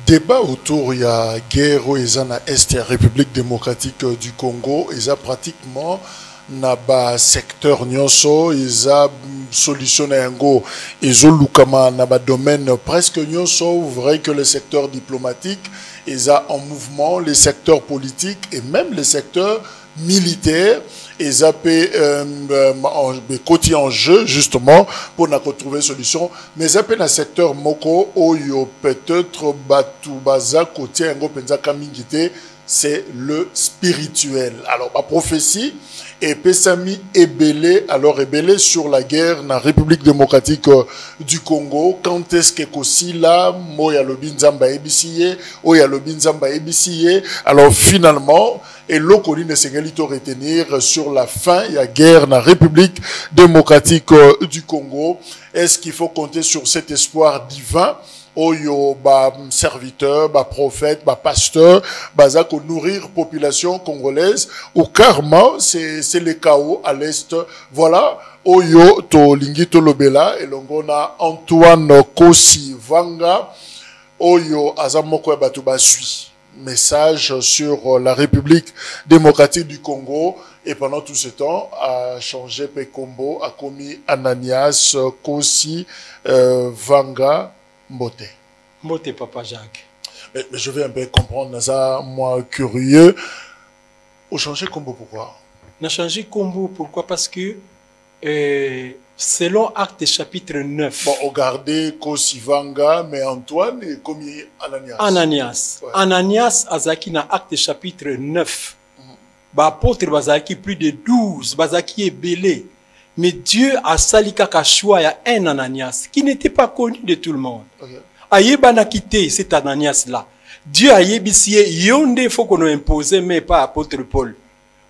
Débat autour de la guerre au Est la République démocratique du Congo, ils ont pratiquement na secteur nyonso, ils ont solutionné un go, ils ont lukama na domaine presque nyonso, vrai que le secteur diplomatique, ils ont en mouvement les secteurs politiques et même les secteurs militaires. Ils ont côté en jeu justement pour trouver une solution. Mais ils ont un secteur moko oyo peut-être batu baza côté ngo penza kamingité, c'est le spirituel. Alors la prophétie et pesami ebélé, alors ebélé sur la guerre na République démocratique du Congo. Quand est-ce que kosi là moya lobi nzamba ebisiye oya lobi nzamba ebisiye. Alors finalement et l'okoli ne s'engalito retenir sur la fin il y a guerre na République démocratique du Congo. Est-ce qu'il faut compter sur cet espoir divin? Oyo ba serviteur, ba prophète, ba pasteur, baza ko nourrir population congolaise ou karma c'est le chaos à l'est. Voilà oyo to lingito lobela et longona Antoine Kosi Vanga oyo azamoko batu basui message sur la République démocratique du Congo et pendant tout ce temps a changé Pekombo, a commis Ananias Kosi Vanga Mbote. Mbote, Papa Jacques. Mais je vais un peu comprendre, Naza, moi curieux. On a changé Combo pourquoi? On a changé Combo pourquoi? Parce que selon Acte chapitre 9. Bon, on gardait Kosivanga, mais Antoine est comme Ananias. Ananias. Ouais. Ananias Azaki na Acte chapitre 9. Bah, apôtre Bazaki plus de 12. Bazaki est belé. Mais Dieu a sali kaka choix, il y a un Ananias qui n'était pas connu de tout le monde. Ayeba n'a quitté cet Ananias-là. Dieu a yébissé, yonde faut qu'on impose, mais pas apôtre Paul.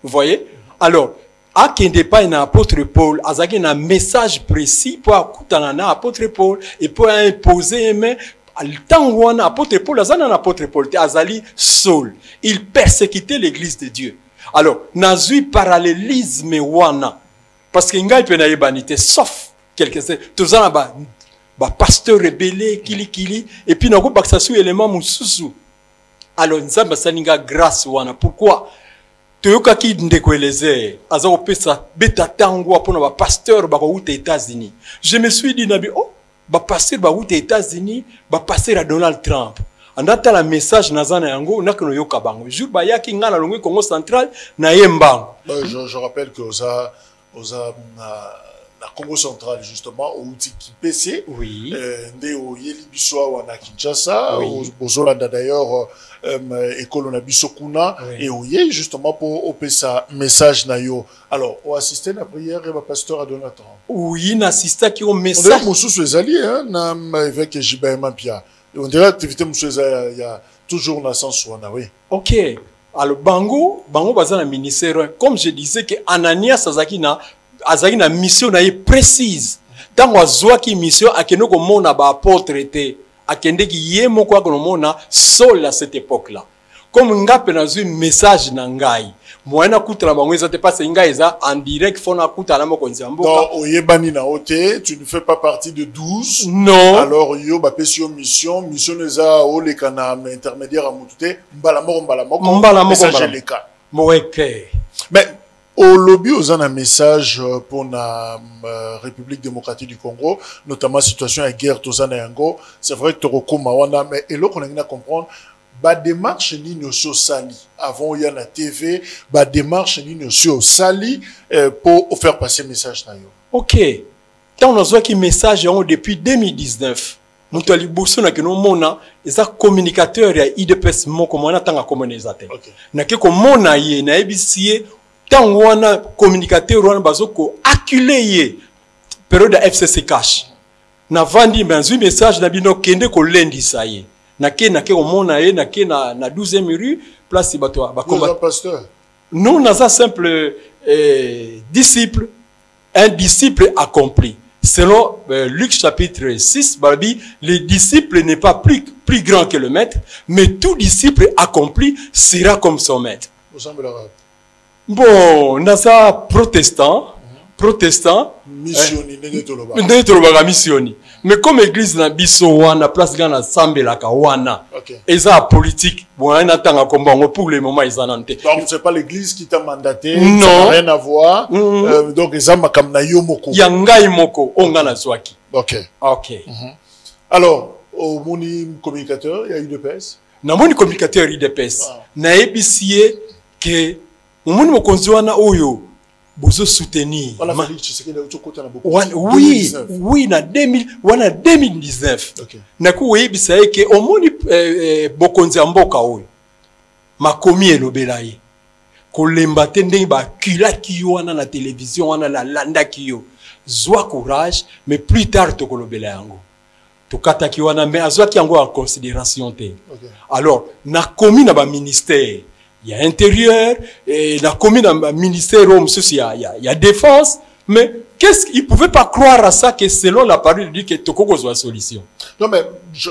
Vous voyez? Alors, à qui n'est pas un apôtre Paul, Azaki a un message précis pour écouter un apôtre Paul et pour imposer, mais le temps où on a apôtre Paul, Azan un apôtre Paul, Azali Saul. Il persécutait l'église de Dieu. Alors, nazui parallélisme wana. Parce que ngai pe na yebanité sauf quelques tous en bas pasteur rebelle kili et puis na ko baksa su élément mususu. Alors nzamba saninga grâce wana pourquoi toyoka ki ndeko eleze azako pesa beta tango pona ba pasteur ba ko uta États-Unis. Je me suis dit nabi oh ba pasteur ba uta États-Unis ba pasteur à Donald Trump. Andata la message nazana yango nakono yoka bango jour ba yaki ngana longwe Congo central na yembango. Je rappelle que na Congo central justement au Tiki PC oui ndé au yeli biswa wana Kinshasa au Zolanda d'ailleurs école na bisokuna et au yé justement pour opesa message na yo. Alors on assistait na prière et ba pasteur à Donatan oui na assista qui au message on sous les alliés hein na avec Jiba Mampia on dirait activité monsieur il y a toujours na sens wana oui. OK. Alors bango baza na ministère comme je disais que Ananias azaki na mission na précise tant wazwa ki mission akeno ko mona ba apôtre té akende ki yemo kwa ko mona seul à cette époque là comme ngape na zu message na ngai moyena kutala bango ezate passe ngai eza en direct fona kutala mo konzambo non oyebani na oté tu ne fais pas partie de 12 non alors yo ba pesio mission neza o le kana intermédiaire à mutute mbala moko message les cas mais au lobby aux un message pour la République démocratique du Congo notamment situation à guerre tozana yango c'est vrai que Toroko Mawana mais et l'autre on a comprendre ba démarche ni no so sali avant il y a la TV ba démarche ni no so sali pour faire passer message na yo. OK tant on a qui message depuis 2019 nous ali bosso na que no mona eza communicateur ya IDPS moko mona tanga communicateur na ke ko mona ye na ebisie tant wana communicateur wana bazoko acculé période FCC cash na vandi benzu message na bino kende ko lendi saye na ke ko mona ye na ke na 12e rue place bato ba combat pasteur nous naza simple disciple un disciple accompli selon Luc chapitre 6 babi le disciple n'est pas plus grand que le maître mais tout disciple accompli sera comme son maître. Bon, nasa protestant, missioni, missioni. Mais comme église na biso wana place gana sambelaka wana. Okay. Eza politique. Bon, on attend combat pour le moment ils en ont. Donc c'est pas l'église qui t'a mandaté, non. Ça n'a rien à voir. Donc les amba comme na yo moko. Yangai moko onga na zwaki. OK. OK. Alors, au moni communicateur, il y a UDPS. Na moni communicateur UDPS. Na ebisie que moni mokonzi wana oyo bozo soutenir. Oui, oui, na 2019. Okay. Na ku yebisa ke omoni bokonzi mboka oyo. Makomi elobela ye. Kolemba te ndenge ba kulaki wana na télévision wana la landa kiyo. Zwa courage, mais plus tard to kolobela yango. To kataki wana mais azwa ki yango en considération te. Okay. Alors, na komi na ba ministère il y a intérieur, et la commune, le ministère, il y a défense, mais qu'est-ce qu'il ne pouvait pas croire à ça que selon la parole, il dit que Tokoko soit solution. Non, mais, je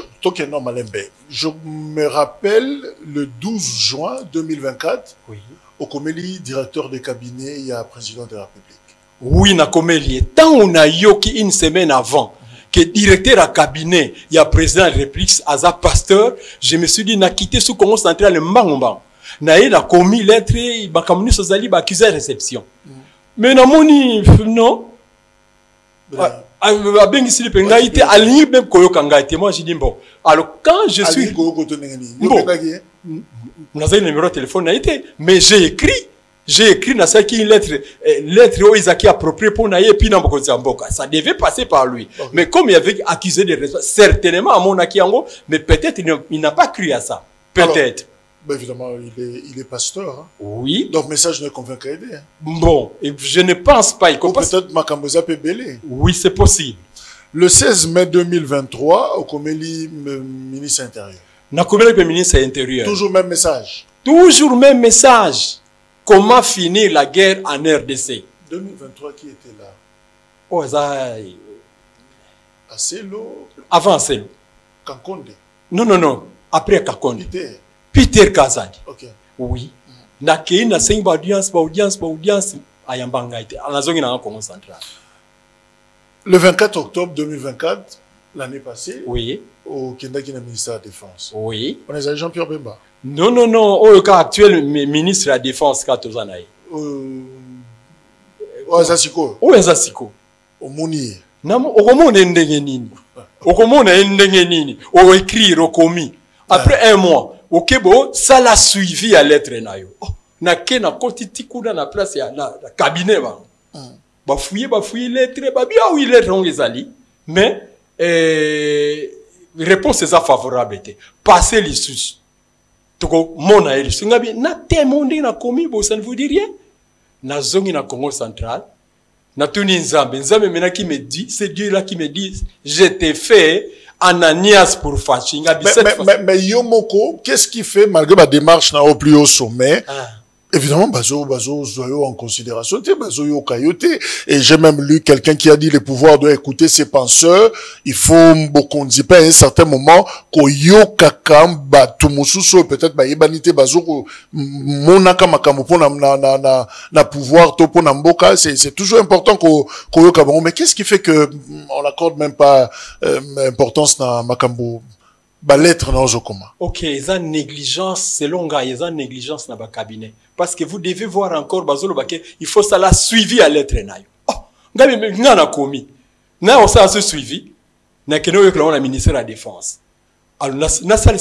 me rappelle le 12 juin 2024, oui. Au Komeli, directeur de cabinet, il y a président de la République. Oui, na Komeli. Tant on a yoki une semaine avant, que directeur à cabinet, il y a président de la République, Aza pasteur, je me suis dit, n'a quitté sous Congo central le Mbangomba. Naïe a commis lettre, ba kamuni sozali ba accusé réception. Mais na moni non. A ben ici le penga été aligné même koyo kanga été moi j'ai dit bon. Alors quand je suis bon, on a un numéro de téléphone a été mais j'ai écrit na ça qui une lettre au Isaki approprié pour naïe puis na bokonzi mboka. Ça devait passer par lui. Okay. Mais comme il avait accusé de certainement à mon akiango, mais peut-être il n'a pas cru à ça. Peut-être. Ben évidemment, il est pasteur. Hein? Oui. Donc, message ne convainc qu'à aider. Hein? Bon, et je ne pense pas. Peut-être Makamboza peut belé. Oui, c'est possible. Le 16 mai 2023, au Komeli, ministre intérieur. Na Komeli, ministre intérieur. Toujours même message. Toujours même message. Comment finir la guerre en RDC? 2023, qui était là? Oh, ça. Acelo. Avant Acelo. Kankonde. Non. Après Kakonde. Peter Kazadi. Ok. Oui. Na kei na sengi ba audience ayambanga ite. Anazongi na Congo central. Le 24 octobre 2024, l'année passée, oui, au Kendaki na ministère de la Défense. Oui. On est à Jean-Pierre Bemba. Non. Au cas actuel ministre de la Défense Katozanaï. Azasiko. Azasiko. Au Mounier. Namo okomona ndenge nini. Okomona ndenge nini. O écrire au commis. Après un mois, okebo ça l'a suivi à lettre nayo. Na ke na kotiti kuna na place ya na cabinet ba. Ba fouiller lettre ba bien oui lettre on ezali. Mais réponse est favorable était. Passer les sous. Toko mona eli singabi na témoin na commis bo ça ne vous dit rien. Na zongi na Congo central. Na tuni nzambe mena qui me dit, c'est Dieu là qui me dit je t'ai fait Ananias pour Fachinga. Mais Yomoko, qu'est-ce qui fait, malgré ma démarche au plus haut sommet, évidemment, Bazo, en considération, Bazo, yo kayote. Et j'ai même lu quelqu'un qui a dit le pouvoir doit écouter ses penseurs. Il faut, beaucoup dit pas à un certain moment, ko yo kakam, tumususo, peut-être, yebanite, Bazo, monaka makamupo na pouvoir, topo na mboka. C'est toujours important ko yo kabon. Mais qu'est-ce qui fait que, on n'accorde même pas, importance na makambo? Lettre dans Zokoma. Ok, ils ont négligence, selon gars, ils ont négligence dans le cabinet. Parce que vous devez voir encore, il faut ça la suivi à lettre. Oh, gars, a commis. Na on ça se suivi. Na keno yo la ministère de la Défense. Alors, na salle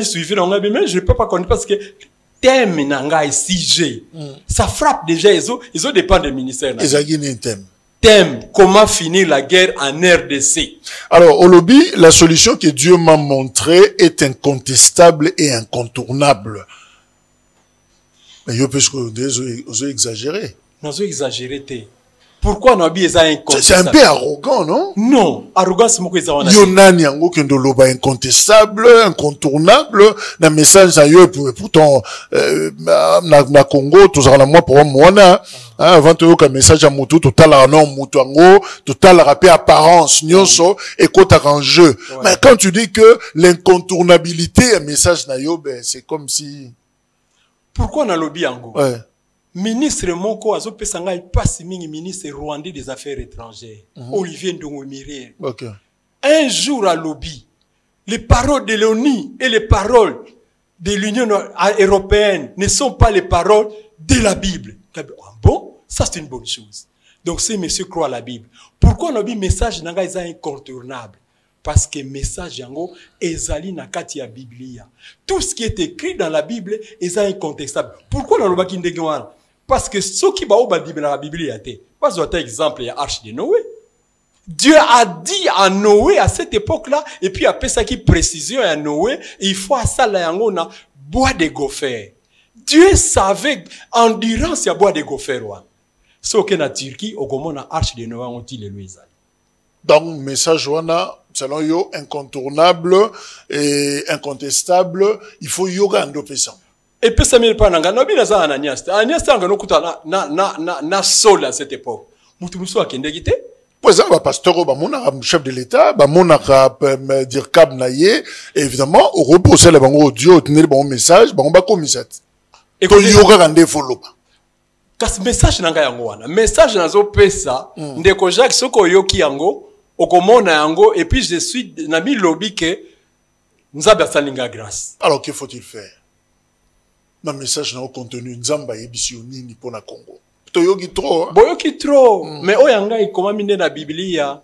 suivi, mais je ne peux pas connaître parce que thème nanga et sujet. Ça frappe déjà, ils ont dépend des ministères. Ils ont un thème. Thème, comment finir la guerre en RDC. Alors, au lobby, la solution que Dieu m'a montrée est incontestable et incontournable. Mais je pense que vous avez exagéré. Nous avons exagéré. Pourquoi nous avons incontestable? C'est un peu arrogant, non? Non, arrogance c'est moi qui Yonani yango kendo loba incontestable, incontournable, na message na yo pourtant na Congo tozala moi pour moi na avant to ka message à mutu totala non mutu yango totala rapé apparence nyonso et kota en jeu. Mais quand tu dis que l'incontournabilité un message na yo ben c'est comme si pourquoi na lobby yango? Ouais. Ministre Moko azo pesanga passe mingi ministre rwandais des affaires étrangères. Olivier Ndongomire. OK. un jour à lobby, les paroles de l'ONU et les paroles de l'Union européenne ne sont pas les paroles de la Bible. Ah bon, ça c'est une bonne chose. Donc ces messieurs croient à la Bible. Pourquoi on a dit message nanga est incontournable? Parce que message yango ezali na kati ya Biblia. Tout ce qui est écrit dans la Bible est incontestable. Pourquoi on a dit ndenge wana? Parce que ceux qui ba Bible dans la Biblia té. Pas un exemple, il y a Arche de Noé. Dieu a dit à Noé à cette époque-là, et puis après ça qui précision à Noé, il faut à ça là na bois de gopher. Dieu savait endurance ya bois de gopher wa. Ce que na Turquie au comment na Arche de Noé on dit le Louisa. Donc message wana selon yo incontournable et incontestable, il faut yoga ando pesa. Et puis ça me pananga no bina za Ananias. Ananias tanga no kuta na sol à cette époque. Mutu muso akende gite. Poza ba pasteur ba mona chef de l'état, ba mona ka dire cab na ye, évidemment au reposer le bango Dieu tenir bon message, ba ba commissaire. Et ko yoga ande follow. Kas message nanga yango wana. Message nazo pesa ndeko Jacques soko yoki yango okomona yango et puis je suis na mi lobby que nzaba salinga grâce. Alors que faut-il faire? Na message na contenu nzamba yebisi nini pona Congo. Toyoki trop. Boyoki trop. Mais oyanga ikomami nde na Biblia.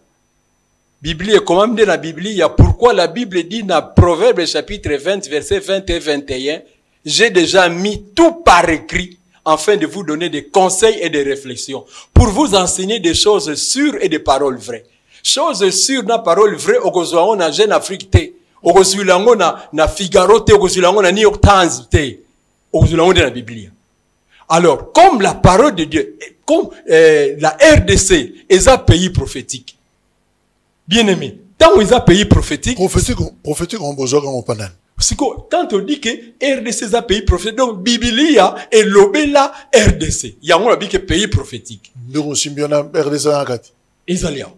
Biblia ikomami nde na Biblia. Pourquoi la Bible dit dans Proverbe chapitre 20 verset 20 et 21, j'ai déjà mis tout par écrit afin de vous donner des conseils et des réflexions pour vous enseigner des choses sûres et des paroles vraies. Choses sûres na paroles vraies okozwango na Jeune Afrique te. Okozwilango na Figaro te, okozwilango na New York Times te. Okozwilango de la Biblia. Alors, comme la parole de Dieu, comme la RDC est un pays prophétique, bien aimé, tant qu'ils ont un pays prophétique, prophétique on besoin qu'on panane. Quand on dit que RDC est un pays prophétique, donc Biblia est l'obéla RDC. Il y a un pays prophétique. Donc symbiona RDC nakati. Isalia.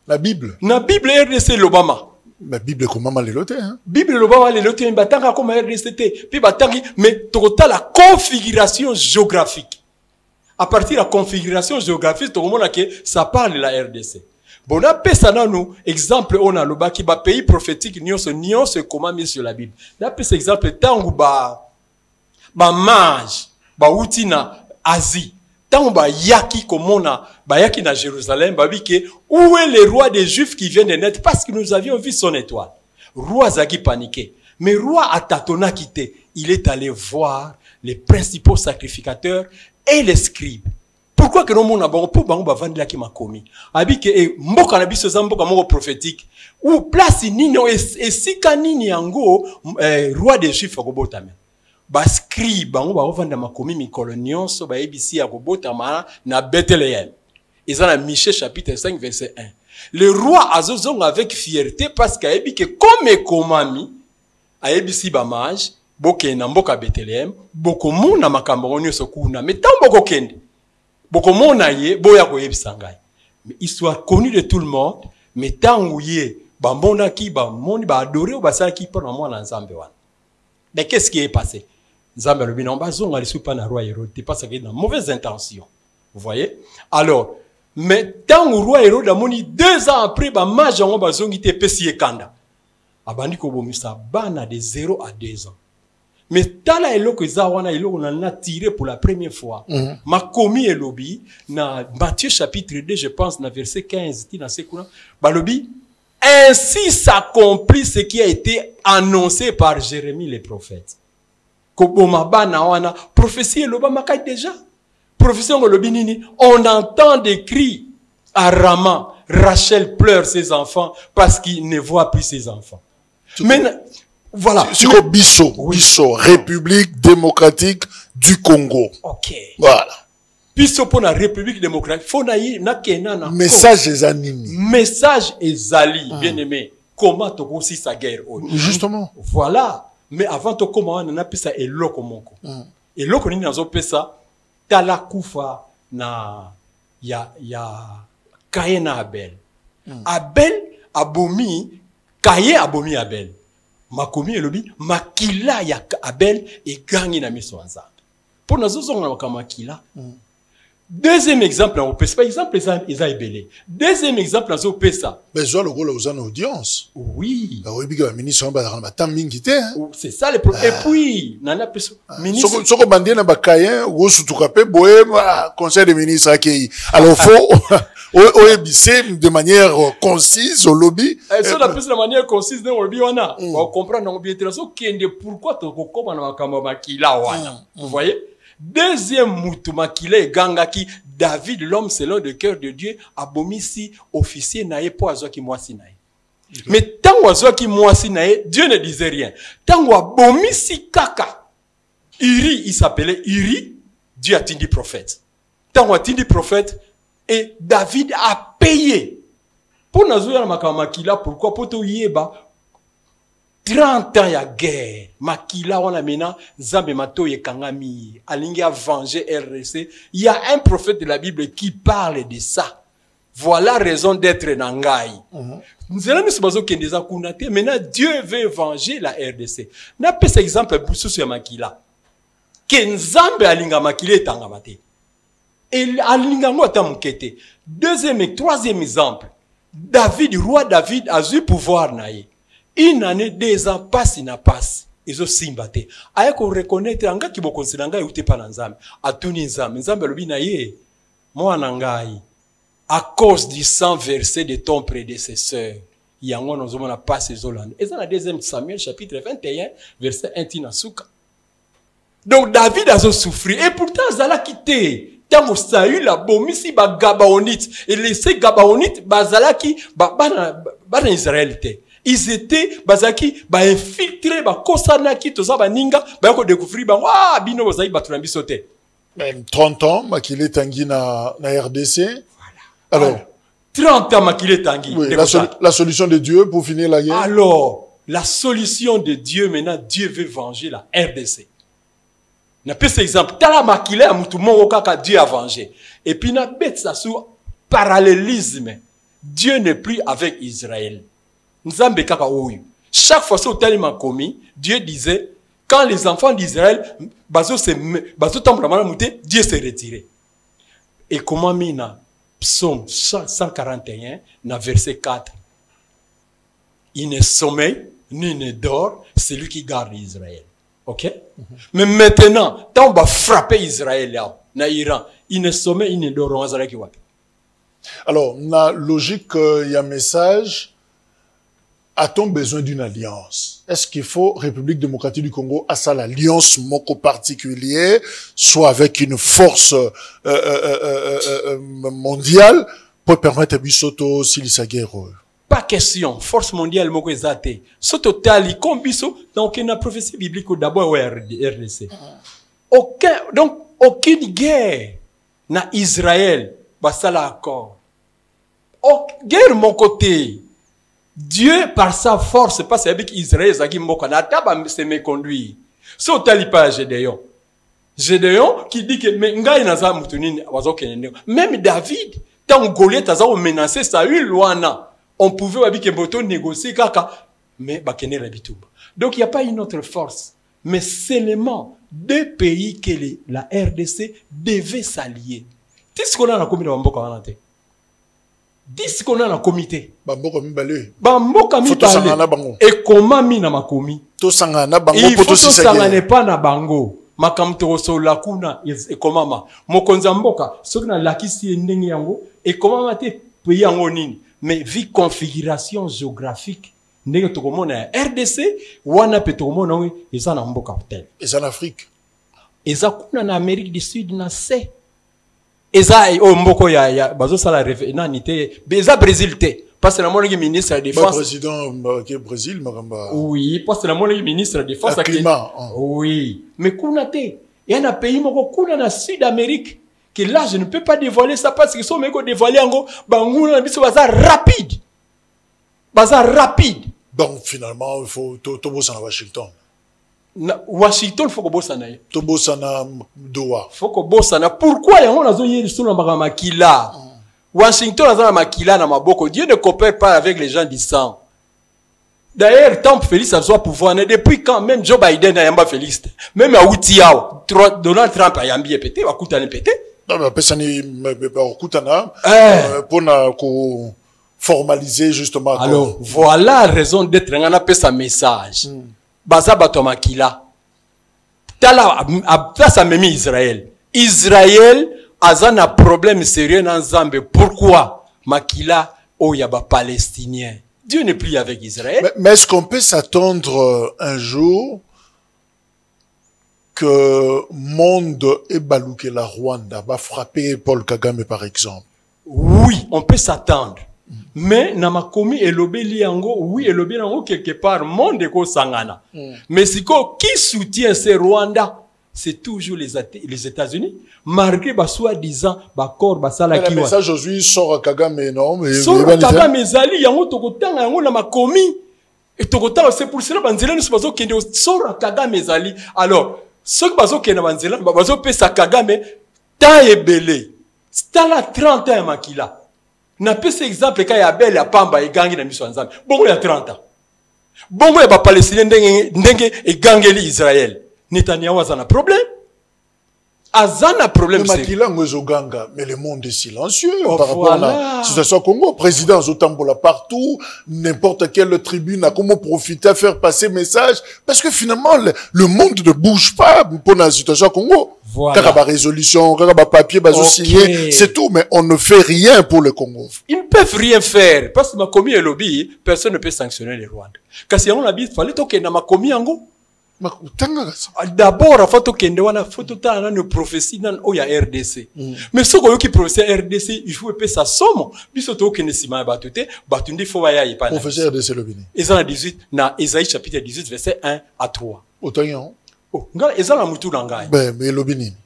La Bible. La Bible RDC l'Obama. La Bible comment mal l'éloté hein. Bible l'Obama l'éloté batanga comme RDC puis batangi mais total la configuration géographique. À partir de la configuration géographique tout le monde que ça parle de la RDC. Bon après ça nous exemple on a le bas qui ba pays prophétique nion se comment mis sur la Bible. D'après cet exemple tangu ba mage ba utina Asie. Tant ba yaki komona ba yaki na Jérusalem ba bike où est le roi des Juifs qui vient de naître parce que nous avions vu son étoile. Roi zaki paniqué mais roi atatona quitté il est allé voir les principaux sacrificateurs et les scribes. Pourquoi que nous mona bon pour bango ba vandi la ki makomi abike e mboka na biso za mboka moko prophétique ou place nino et sika nini yango roi des Juifs akobotame. Bascrit bango ba ovanda makomi mikolo nyonso ba ebisi ya kobotama na Bethléem. Ils ont la Michée chapitre 5 verset 1. Le roi azozonga avec fierté parce qu'a ebi que comme ekomami a ebisi ba mage boke na mboka Bethléem boko mona makambo nyonso kuna mais tant boko kende boko mona ye boya ko yebisa ngai. Mais histoire connue de tout le monde mais tangu ye ba mona ki ba moni ba adorer ou ba sala ki pour mwana nzambe wana. Mais qu'est-ce qui est passé? Nzambe lobi na bazonga lisu pa na roi Hérode parce qu'il a mauvaise intention. Vous voyez? Alors, mais tant au roi Hérode a moni 2 ans après ba mage ngo bazongi te pesi ekanda. Abandi ko bomisa bana de 0 à 2 ans. Mais tala eloko zawana eloko na tiré pour la première fois. Makomi elobi na Matthieu chapitre 2 je pense na verset 15 ti na sekuna ba lobi ainsi s'accomplit ce qui a été annoncé par Jérémie le prophète. Prophétie l'Obama déjà. Prophétie on entend des cris à Rama. Rachel pleure ses enfants parce qu'il ne voit plus ses enfants. Mais voilà. C'est comme Bisso, République démocratique du Congo. Ok. Voilà. Bisso pour la République démocratique. Faut na message ezanini. Message ezali, bien aimé. Comment tu aussi sa guerre? Justement. Voilà. Mais avant de commencer, on a pesa eloko moko. Eloko nini nazo pesa tala kufa na ya Kaye na Abel. Abel abomi Kaye abomi Abel. Makomi elobi makila ya Abel e gangi na miso nzambe. Pour nazo zonga na makila. Deuxième exemple, on peut, par exemple, ils ont ébélé. Deuxième exemple, on peut ça. Mais je le rôle aux audience. Oui. Oui, le ministre c'est ça le problème. Et puis, nana ministre. Ce qu'on bandit na bakayen, ou sous tout capé, bohème, conseil des ministres accueilli. Alors, faut, de manière concise au lobby. Ça, la plus de manière concise dans le lobby, on a. On comprend dans le lobby, pourquoi tu comprends dans le vous voyez? Deuxième moutuma qu'il est gangaki David l'homme selon le cœur de Dieu abomisi officier nae po azo ki mwasi nae. Mais tant azo ki mwasi nae Dieu ne disait rien. Tant abomisi kaka Uri il s'appelait Uri, Dieu a dit prophète. Tant a dit prophète et David a payé. Pour nazo ya makila pourquoi poto yeba 30 ans ya guerre. Makila on a maintenant Zambe Mato ye Kangami. Alingi a vengé RDC. Il y a un prophète de la Bible qui parle de ça. Voilà raison d'être Nangai. Nous allons nous baser qu'il kunate. Maintenant Dieu veut venger la RDC. N'a pas cet exemple pour sous Makila. Kenzambe alinga Makila tangamate. Et alinga mo tamukete. Deuxième et troisième exemple. David, roi David a eu pouvoir naïe. Une année, 2 ans, passe, il passe. Ils ont simbaté. Aïe, qu'on reconnaître, anga qui boko nanga, ou te pas n'zam. A tout n'zam. N'zam, lobi na ye. Moi, n'angai. À cause du sang versé de ton prédécesseur. Yango, nous avons la passe aux Hollandais. Et ça, la 2 Samuel, chapitre 21, verset 1, tinasuka. Donc, David a souffert. Et pourtant, Zala quitté. Tant Saül la bomisi ba Gabaonite. Et laissé Gabaonite, Bazala qui, ba Israël te. Ils étaient bazaki ba infiltrés ba kosana ki toza ba ninga ba ko découvrir ba wa bino bazaki ba tunambi sauter. Même 30 ans Makile Tanguy na RDC. Voilà. Alors 30 ans Makile Tanguy. Oui, la solution de Dieu pour finir la guerre. Alors la solution de Dieu maintenant Dieu veut venger la RDC. Na peu cet exemple tala Makile a mutu mongo kaka Dieu a vengé. Et puis na bête ça sur parallélisme. Dieu n'est plus avec Israël. Chaque fois que commis, Dieu disait, quand les enfants d'Israël, Dieu s'est retiré. Et comment mina, psaume 141, na verset 4, il ne sommeille, ni ne dort, c'est lui qui garde Israël. Ok? Mais maintenant, quand on va frapper Israël, là, na Iran, il ne sommeille, il ne dort, alors, la logique, il y a un message. A-t-on besoin d'une alliance? Est-ce qu'il faut, République démocratique du Congo, à ça l'alliance moko particulière, soit avec une force mondiale, pour permettre à Bissoto s'il s'aguerre? Pas question. Force mondiale moko ezate. Soto tali, comme Bisso, donc une prophétie biblique d'abord au RDC. Donc, aucune guerre na Israël, bah ça l'accord. Guerre mon côté. Dieu, par sa force, pas avec Israël, Zaki Mboka, c'est méconduit. Si on tali pas Gédéon. Gédéon, qui dit que, même David, tant Goliath a menacé Saül, on pouvait, avec Mboto, négocier, mais, donc, il n'y a pas une autre force. Mais seulement 2 pays que la RDC devait s'allier. Qu'est-ce qu'on a dans la Mboka? 10 qu'on a dans le comité. Bamboka mibale. Bamboka mibale. Et comment mi na makomi? To sangana bango poto si sangane pa na bango. Makamto so lakuna et comment ma. Mokonza mboka soki na lakisi ndenge yango et comment te pays yango nini. Mais vu configuration géographique ndenge to komona RDC wana pe to komona we eza na mboka tel. Eza na Afrique. Eza kuna na Amérique du Sud na C. Eza o mboko ya bazo sala nite beza Brésil te parce que la monnaie ministre de la défense président Brésil maramba oui parce que la monnaie ministre de la défense climat oui mais kuna te il y a un pays moko kuna na Sud Amérique que là je ne peux pas dévoiler ça parce que so meko dévoiler ngo banguna biso baza rapide donc finalement il faut to bossa à Washington. Washington faut que bossa na ye. To bossa na Doha. Faut que bossa na. Pourquoi yango nazo yeli solo makila? Washington azana makila na maboko. Dieu ne coopère pas avec les gens du sang. D'ailleurs, tant Félix a besoin pouvoir. Depuis quand même Joe Biden a yamba Félix. Même à Outiao, Donald Trump a yambi pété, va coûter pété. Non, mais ça n'est pour formaliser justement. Alors, voilà la raison d'être un peu sa message. Baza bato makila. Tala, ça même Israël. Israël a un problème sérieux dans Zambie. Pourquoi? Makila, oh, y a ba palestinien. Dieu n'est plus avec Israël. Mais est-ce qu'on peut s'attendre un jour que monde et balouke la Rwanda va frapper Paul Kagame par exemple? Oui, on peut s'attendre. Mais namakomi elobeli yango, oui elobeli yango quelque part monde ko sangana. Mais si qui soutient ces Rwanda, c'est toujours les États-Unis. Malgré ba soi-disant ba corps ba sala ki wa. Mais le message aujourd'hui sort à Kagame non mais sort Kagame zali yango tokotanga yango namakomi. Et tokotanga c'est pour cela banzela nous bazo kende sort Kagame zali. Alors ceux qui bazo kende banzela bazo pesa Kagame ta ebele. C'est là 30 ans makila. Na pese exemple quand ya belle ya pamba egangi na miso nzambe. Bongo ya 30 ans. Bongo ya ba palestinien ndenge egangeli Israël. Netanyahu azana problème. Azana problème c'est makila ngozoganga mais le monde est silencieux par rapport à la situation au Congo. Président Zotambola partout, n'importe quelle tribune a comment profiter à faire passer message parce que finalement le monde ne bouge pas pour la situation au Congo. Voilà. Quand il y a résolution, quand il y a papier, signé, c'est tout, mais on ne fait rien pour le Congo. Ils ne peuvent rien faire parce que ma commis est lobby, personne ne peut sanctionner les Rwandais. Quand si on a dit, il fallait que na ma commis ango. D'abord, il faut que une prophétie dans la RDC. Mais ce qui prophétie RDC, il faut que ça somme. Puis surtout que ne s'y m'a battu, battu faut y pas. Professeur RDC le Bénin. Isaïe 18, na Isaïe chapitre 18 verset 1 à 3. Autant Oh, mais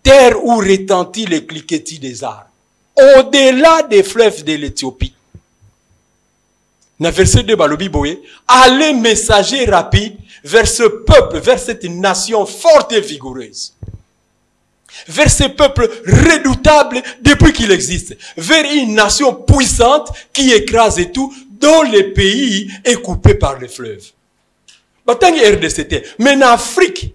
terre où retentit les cliquetis des arbres, au-delà des fleuves de l'Éthiopie. Dans verset 2, allez messager rapide vers ce peuple, vers cette nation forte et vigoureuse. Vers ce peuple redoutable depuis qu'il existe. Vers une nation puissante qui écrase et tout, dont le pays est coupé par les fleuves. Mais en Afrique,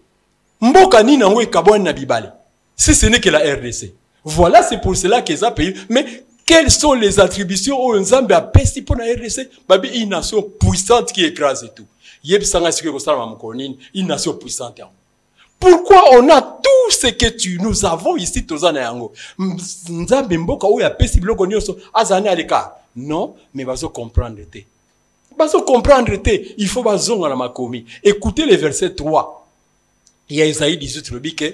Mboka ni nango ekabwa na bibale. Si ce n'est que la RDC. Voilà, c'est pour cela qu'ils ont payé. Mais quelles sont les attributions où Nzambe a payé pour la RDC? Babi, une nation puissante qui écrase et tout. Yeb sanga sike ko sala mamukonini, une nation puissante. Pourquoi on a tout ce que nous avons ici tozana yango? Nzambe mboka où ya pesi biloko nyonso azana aleka. Non, mais bazo comprendre te. Bazo comprendre te, il faut bazonga na makomi. Écoutez le verset 3. Il y a Isaïe 18, le dit que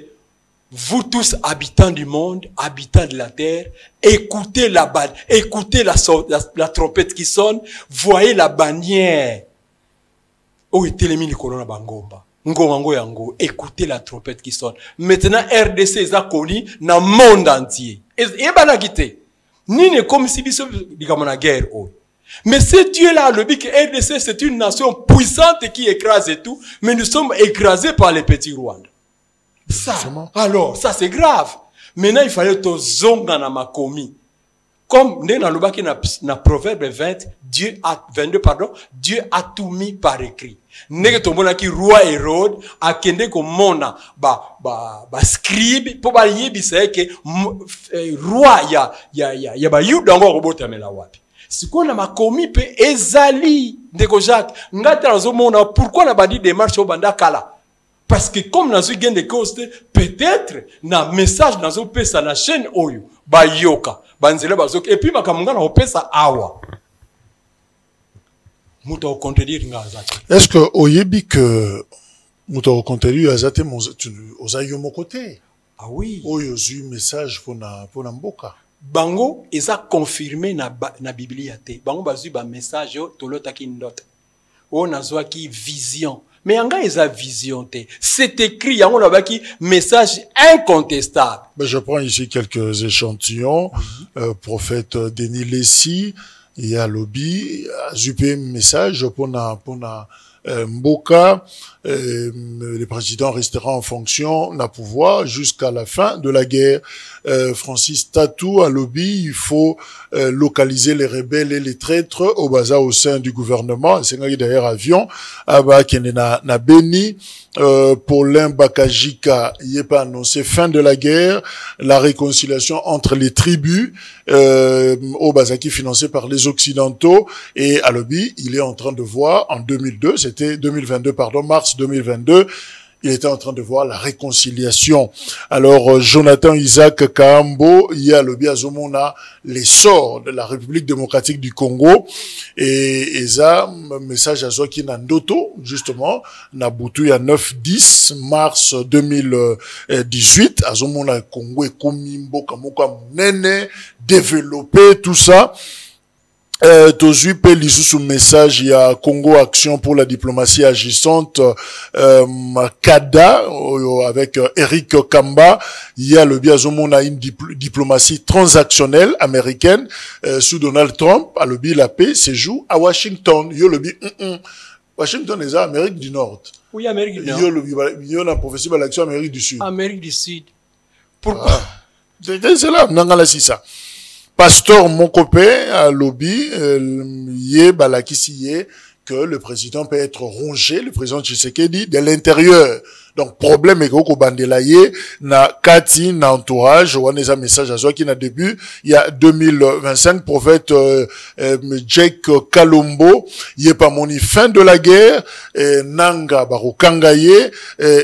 vous tous habitants du monde, habitants de la terre, écoutez la trompette qui sonne, voyez la bannière. Oh, télémi le corona bangomba. Ngongo yango, écoutez la trompette qui sonne. Maintenant, RDC est connu dans le monde entier. Et banagité. Ni ne comme si biso digamona guerre oh. Mais ce Dieu-là, le dit que RDC, c'est une nation puissante qui écrase et tout, mais nous sommes écrasés par les petits Rwandais. Ça, alors, ça c'est grave. Maintenant, il fallait que zonga na makomi. Comme dans le baki na Proverbe 20, Dieu a 22 pardon, Dieu a tout mis par écrit. Nege tombona ki roi Hérode a kende ko mona ba scribe po ba yebisa ke roi ya ba yuda ngo robota mela wapi. Si qu'on a makomi pe ezali ndeko Jacques ngata nazomona pourquoi na bandi démarche au banda kala. Parce que comme nazo gain de coste peut-être na message nazo pesa na chaîne oyo ba yoka banzela bazok et puis makamunga na opesa awa muto au contredire ngazati. Est-ce que oyebi que muto au contredire azate ozayo mon côté? Ah oui. Oyo zu message pour na mboka. Bango eza confirmé na Biblia te. Bango bazu ba message yo tolotaki ndoto. O nazwa ki vision. Mais yanga eza vision te. C'est écrit yango na baki message incontestable. Ben je prends ici quelques échantillons. Prophète Denis Lessi et à lobby, azupé message pour na Mboka, le président restera en fonction, n'a pouvoir jusqu'à la fin de la guerre. Francis Tatou à lobby, il faut localiser les rebelles et les traîtres au bazar au sein du gouvernement. C'est d'ailleurs avion, na Beni, Paulin Bakajika, il n'est pas annoncé fin de la guerre, la réconciliation entre les tribus, au Bazaki financé par les Occidentaux, et à lobby, il est en train de voir en 2002, c'était 2022, pardon, mars 2022, il était en train de voir la réconciliation. Alors, Jonathan Isaac Kaambo, il y a le Biazomona, l'essor de la République démocratique du Congo, et ça, message à Zoki Nandoto, justement, Nabutu, il y a 9-10 mars 2018, à Zomona, Congo et Komimbo, Kamoka Nene, développé, tout ça. Tozu pe lisusu message, il y a Congo Action pour la diplomatie agissante, CADA, avec Eric Kamba. Il y a le Biazomona, une diplomatie transactionnelle américaine, sous Donald Trump. À le la paix se joue à Washington. Il y a le Washington est Amérique du Nord. Oui, Amérique du Nord. Il y a la prophétie de l'action Amérique du Sud. Amérique du Sud. Pourquoi? C'est là, Nangala Sissa. Pasteur mon copain à lobby, que le président peut être rongé, le président Tshisekedi, de l'intérieur. Donc, problème est qu'au bandelaye, na Kati, na entourage, on a un message à soi qui n'a début, il y a 2025, prophète, Jake Kalombo, il est pas moni fin de la guerre, Nanga, Baro Kangaye,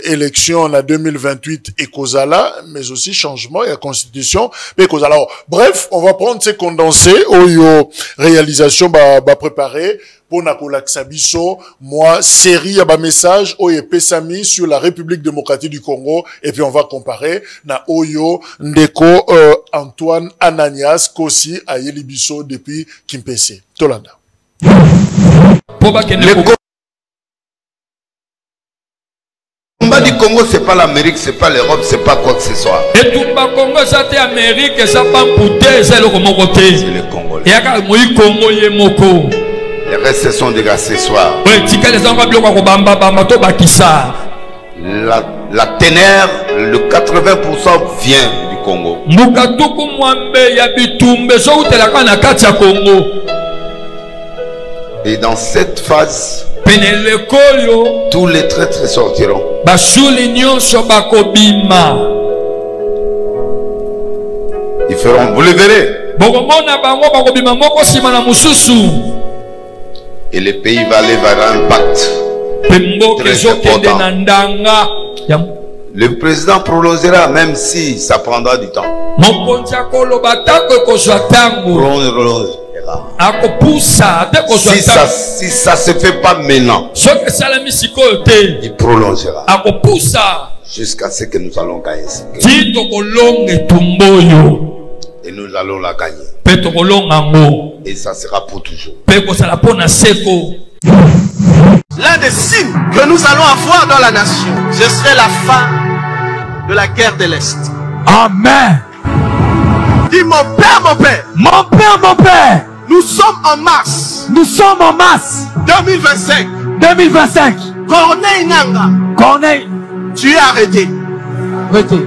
élection en 2028 et Kozala, mais aussi changement et la constitution, et Kozala. Bref, on va prendre ces condensés, réalisation, préparer, pour Nakolaksa Biso, moi, série à bas message, Oye Pesami sur la République démocratique du Congo, et puis on va comparer, na Oyo, Ndeko, Antoine Ananias, Kosi, Ayeli Biso, depuis Kimpese. Tolanda. Le combat du Congo, c'est pas l'Amérique, c'est pas l'Europe, c'est pas quoi que ce soit. Et tout le Congo, c'est l'Amérique, ça pas pouté, c'est le Congolais. C'est le Congolais. Et à Congo, il y a Moko. Les restes sont des accessoires. La ténère, le 80% vient du Congo. Et dans cette phase, tous les traîtres sortiront. Ils feront, vous le verrez. Et le pays va aller vers un pacte très important. Le président prolongera, même si ça prendra du temps. Si ça se fait pas maintenant, il prolongera jusqu'à ce que nous allons gagner. Et nous allons la gagner. Et ça sera pour toujours. L'un des signes que nous allons avoir dans la nation, ce serait la fin de la guerre de l'Est. Amen. Dis mon père, mon père. Mon père, mon père. Nous sommes en mars. Nous sommes en mars 2025. 2025. Corneille Nanga. Corneille. Tu es arrêté. Arrêté.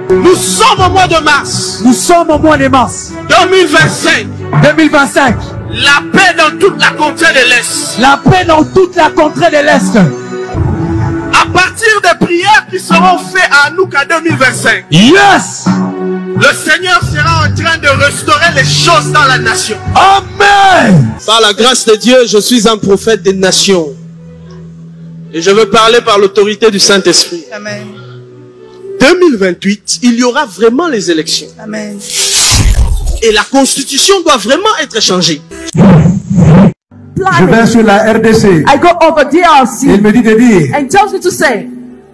Nous sommes au mois de mars. Nous sommes au mois de mars 2025. 2025. La paix dans toute la contrée de l'Est. La paix dans toute la contrée de l'Est. À partir des prières qui seront faites à nous qu'en 2025. Yes. Le Seigneur sera en train de restaurer les choses dans la nation. Amen. Par la grâce de Dieu, je suis un prophète des nations. Et je veux parler par l'autorité du Saint-Esprit. Amen. 2028, il y aura vraiment les élections. Amen. Et la constitution doit vraiment être changée. Je vais sur la RDC. I go over DRC. Il me dit de dire, And tells me to say,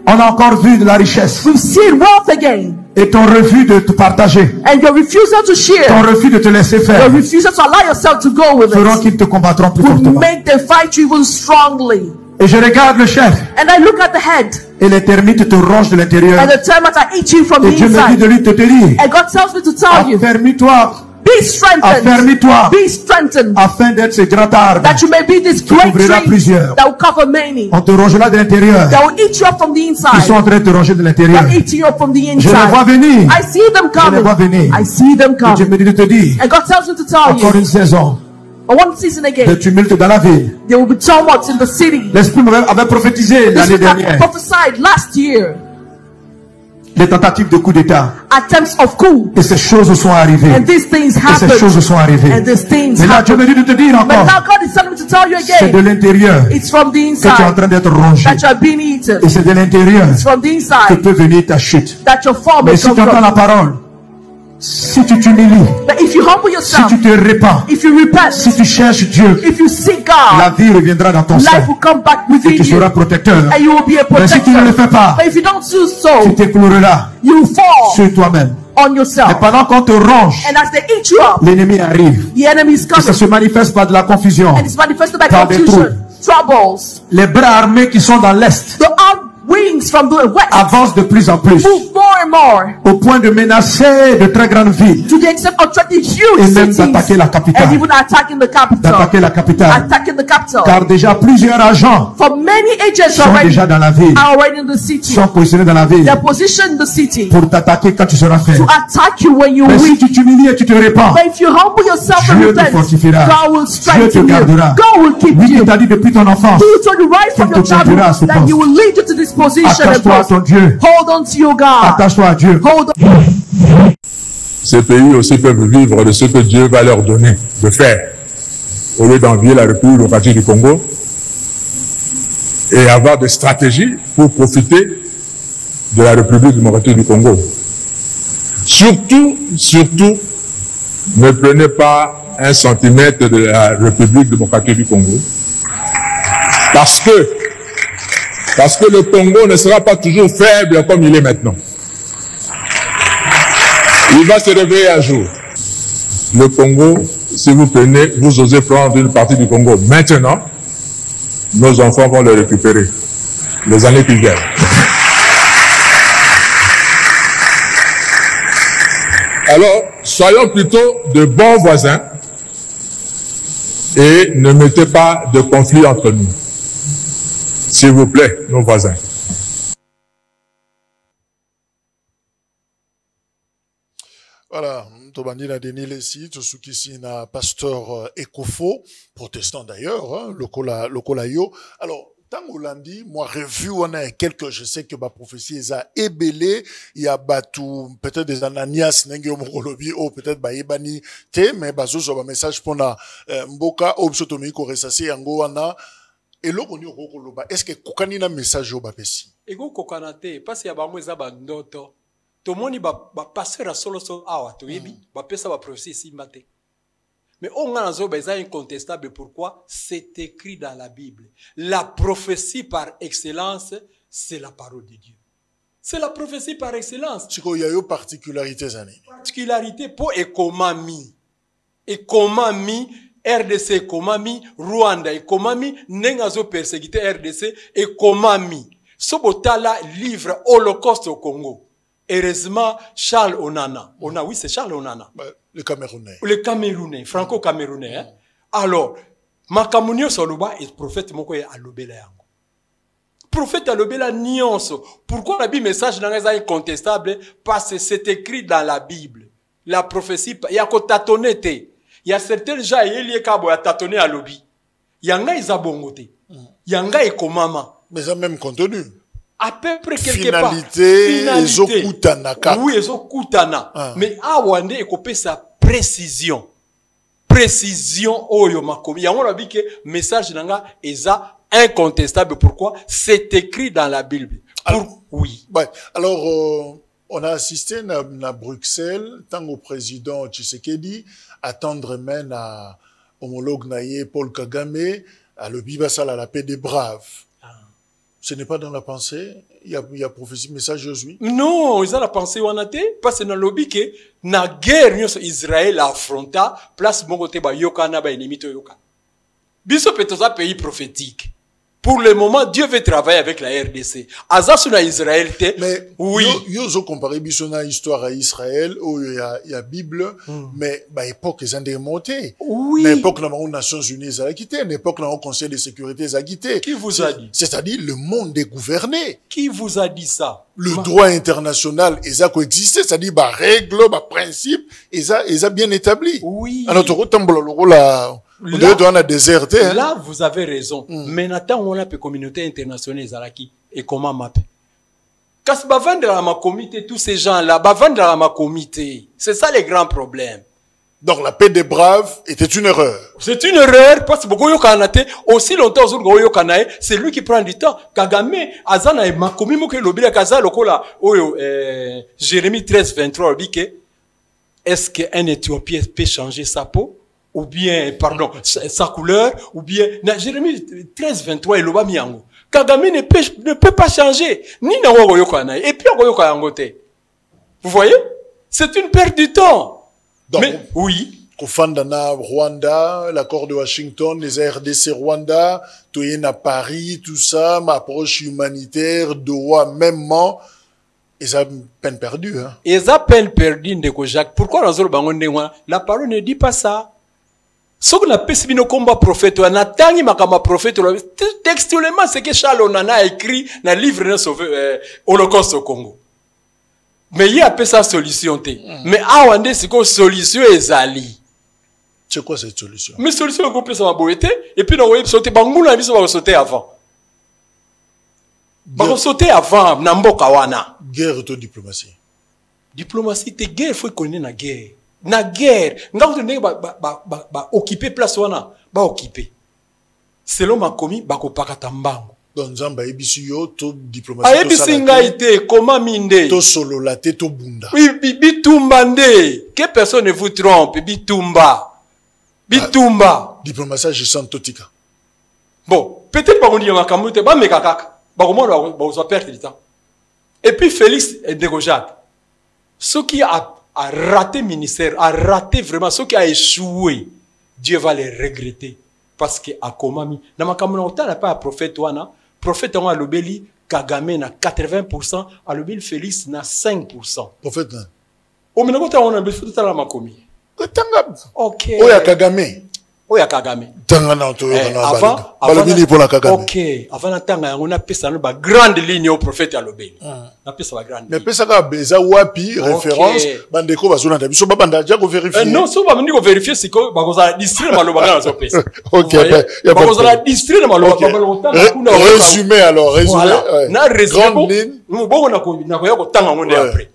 on a encore vu de la richesse. we've seen wealth again. Et ton refus de te partager, And your refusal to share, ton refus de te laisser your faire, refusal to allow yourself to go with feront it, qu'ils te combattront plus will fortement. make them fight you even strongly. Et je regarde le chef. And I look at the head, Et les termites te rongent de l'intérieur. and the termites are eating from Et the Dieu me dit inside. de lui te dire, And God tells me to tell you, affermis-toi Be strengthened. Affermis-toi. Be strengthened. Afin d'être ce grand arbre. That you may be this great couvrira tree plusieurs. that will cover many. On te rongera de l'intérieur. That will eat you up from the Ils inside. sont en train de te ronger de l'intérieur. They're eating you up from the Je les vois inside. venir. I see them Je les vois coming. venir. I see them Et Dieu coming. me dit de te dire, And God tells me to tell encore you, une saison one season de again, tumulte dans la ville. there will be tumults in the city. L'Esprit avait prophétisé This l'année was dernière. prophesied last year. Les tentatives de coup d'État. Attempts of coup. Et ces choses sont arrivées. And these things Et ces choses happened. sont arrivées. And these things Mais là, Dieu me happened. dit de te dire But encore, now God is telling me to tell you c'est de again, l'intérieur it's from the que tu es en inside train d'être rongé. that you are being eaten. Et c'est de l'intérieur It's from the que inside peut venir ta chute. that your fall Mais may si come tu entends la from. parole, si tu t'humilies, But if you humble si yourself, tu te répands, if you repent, si tu cherches Dieu, if you seek la God, vie reviendra dans ton life sein will come back et within tu seras you. protecteur. And you will be a Mais si tu ne le protector. fais pas, But if you don't do tu so, t'écrouleras you fall sur toi-même. on Et yourself. pendant qu'on te ronge, And as they eat you up, l'ennemi arrive. the enemy is Et ça coming. se manifeste par de la confusion. And it's manifested by Par des confusion, troubles. Les bras armés qui sont dans l'Est The armed wings from the west avancent de plus en plus, move more and more au point de menacer de très grandes villes, to the extent of threatening et huge même cities d'attaquer la capitale. and even attacking the capital. D'attaquer la capitale. Attacking the capital. Car déjà plusieurs agents For many agents sont already déjà dans la ville, are already in the city. sont positionnés dans la ville They're positioned in the city pour t'attaquer quand tu seras fait. to attack you when you Mais si weak. tu t'humilies et tu te répands, But if you humble yourself and Dieu te repent, fortifiera. God will Dieu te strengthen you. gardera. God will keep Lui qui you. t'a dit depuis ton enfance, He will tell you right from Il your te conduira à ce childhood that poste. He will lead you to this position and attache-toi à ton post. Dieu. Hold on to your God. Attache-toi à Dieu. Hold on. Ces pays aussi peuvent vivre de ce que Dieu va leur donner de faire, au lieu d'envier la République démocratique du Congo, et avoir des stratégies pour profiter de la République démocratique du Congo. Surtout, ne prenez pas un centimètre de la République démocratique du Congo, parce que le Congo ne sera pas toujours faible comme il est maintenant. Il va se réveiller un jour. Le Congo, si vous prenez, vous osez prendre une partie du Congo maintenant, nos enfants vont le récupérer les années qui viennent. Alors, soyons plutôt de bons voisins et ne mettez pas de conflit entre nous. S'il vous plaît, nos voisins. Voilà, Tobandi na Denis Lessi, Tsukisi na pasteur Ekofo, protestant d'ailleurs, hein, Lokola Yo. Alors, tant Hollandi, moi, revu, on a quelques, je sais que ma prophétie est à Ebele, il y a Batou, peut-être des Ananias, Nengyo Mokolobi, ou peut-être Baebani, mais Bazo, sur un message pour na Mboka, Obsotomi, Koresasi, Yango, Wana, et l'Okoni Okoloba, est-ce que Kokanina message au Bapesi? Ego kokanate, parce qu'il y a ba mweza ba ndoto. Tomoni ba passer à solo awa to yebi ba pesa ba prophétie simbate. Mais on a zo ba incontestable pourquoi c'est écrit dans la Bible. La prophétie par excellence, c'est la parole de Dieu. C'est la prophétie par excellence. Chico, il y a eu particularité zani. Particularité pour ekomami. Ekomami RDC ekomami Rwanda ekomami nengazo persécuté RDC ekomami. Sobotala livre Holocauste au Congo. Heureusement, Charles Onana. Oui, c'est Charles Onana. Le Camerounais. Le Camerounais, franco-camerounais. Hein? Alors, Makamunio Soluba est prophète moko ya alobela yango. Prophète alobela nuance. Pourquoi la Bible message n'est incontestable? Parce que c'est écrit dans la Bible. La prophétie, il y a ko tâtonner te. Il y a certains gens qui ont tâtonné à lobby. Il y a un zabongote. Il y a un ekomama. Mais ça même contenu. À peu près quelque finalité, part. Finalité. Oui, ezokutana. Mais awande ekope sa précision. Précision oyo makomi. Yango la bi ke message nanga eza incontestable. Pourquoi? C'est écrit dans la Bible. Oui. Ouais. Alors, on a assisté à Bruxelles, tant au président Tshisekedi, attendre même à homologue naïe Paul Kagame, à le Bibasal à la paix des braves. Ce n'est pas dans la pensée, il y a prophétie, message Jésus. Non, ils ont la pensée wanate, parce que dans le lobby que, na guerre, Israël affronta, place bon côté ba yoka na ba ennemi to yoka. Biso petoza pays prophétique. Pour le moment, Dieu veut travailler avec la RDC. Azas na Israël te. Mais oui. Yo comparé bisona histoire à Israël où il y a Bible, mais bah époque ils ont démonté. Oui. L'époque là aux Nations Unies a quitté, l'époque là au Conseil de sécurité a quitté. Qui vous a dit? C'est-à-dire le monde est gouverné. Qui vous a dit ça? Le droit international, ils a coexisté, c'est-à-dire bah règles, bah principes, ils a bien établi. Oui. Alors tu retombe là. On a déserté. Là, vous avez raison. Mais maintenant, on a une communauté internationale et comment map. Quand va vendre à ma comité, tous ces gens-là, va vendre à ma comité. C'est ça les grands problèmes. Donc la paix des braves était une erreur. C'est une erreur parce que beaucoup de aussi longtemps c'est lui qui prend du temps. Kagame, Azana et ma communauté, l'objet Kaza, lokola, Jérémie 13-23, est-ce qu'un Éthiopien peut changer sa peau? Ou bien, pardon, sa couleur, ou bien, Jérémie 13-23 et Loba Miango. Kagame ne peut pas changer. Ni na Yokanai. Et puis, vous voyez? C'est une perte du temps. Donc, mais, oui. Kofandana, Rwanda, l'accord de Washington, les RDC Rwanda, Toyena Paris, tout ça, ma approche humanitaire, Doha, même, ils ont peine perdue, hein. Ils ont peine perdue, Ndeko Jacques. Pourquoi la parole ne dit pas ça? Ce qu'on appelle le combat prophète, on a tangi makama prophète, textuellement, c'est que Charles Onana a écrit dans le livre de Holocauste au Congo. Mais il y a appelé ça solution. Mais Awande, c'est quoi solution ezali? C'est quoi cette solution? Mais solution, on peut s'en boiter, et puis on va sauter, bangoula, on va sauter avant. On va sauter avant, Namboka wana. Guerre ou diplomatie? Diplomatie, c'est guerre, il faut connaître la guerre. Na guerre, ba occuper place wana, ba occuper. Selon ma commis, ba ko pakata mbango. Donc Zamba ebisi yo to diplomatie. Ebisi ngaite, comment minde? To solo la te to bunda. Oui, bitumba nde. Que personne ne vous trompe, bitumba. Bitumba. Diplomatie je sens totika. Bon, peut-être pas on dit makambo te ba mekakaka. Ba comment ba vous perdre du temps. Et puis Félix Ndegojak. Ce qui a raté ministère, a raté vraiment, ce qui a échoué, Dieu va les regretter. Parce que à Komami, dans ma communauté, on n'a pas un prophète, prophète, on a l'obéli, Kagame na 80%, à l'obéli Félix na 5%. Prophète, au moins, on a besoin de la makomi. Ok. Oya Kagame. Oya Kagame. Avant, pour la Kagame. Ok. Avant la tanga, on a pris une grande ligne au prophète à l'obéli. On a pris ça grande ligne. Mais pesa ka beza wapi référence bandeko bazona da biso banda dia ko vérifier. Non, so ba mndiko vérifier c'est que ba koza distraire maloba na so pesa. OK, ba koza distraire maloba ba longtemps kuna. Résumé alors, résumé. Na résumé. Nous bon na ko ya ko tanga monde après.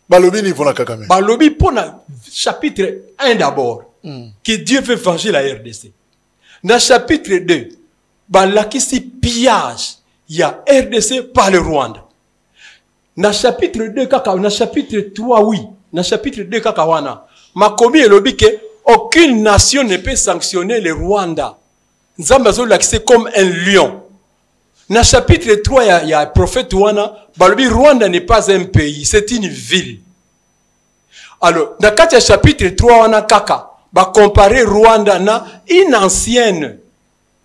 Balobi ni pour la Kagame. Balobi pour na chapitre 1 d'abord. Que Dieu veut venger la RDC. Dans chapitre 2, balakisi pillage, il y a RDC par le Rwanda. Dans chapitre 2, dans chapitre 3, oui. Dans chapitre 2, kakawana. Makomi et lobi que aucune nation ne peut sanctionner le Rwanda. Nzambazo l'accès comme un lion. Dans chapitre 3, il y a le prophète Wana. Balobi, Rwanda n'est pas un pays, c'est une ville. Alors, dans le chapitre 3, on a kaka. Bah, comparer Rwanda na une ancienne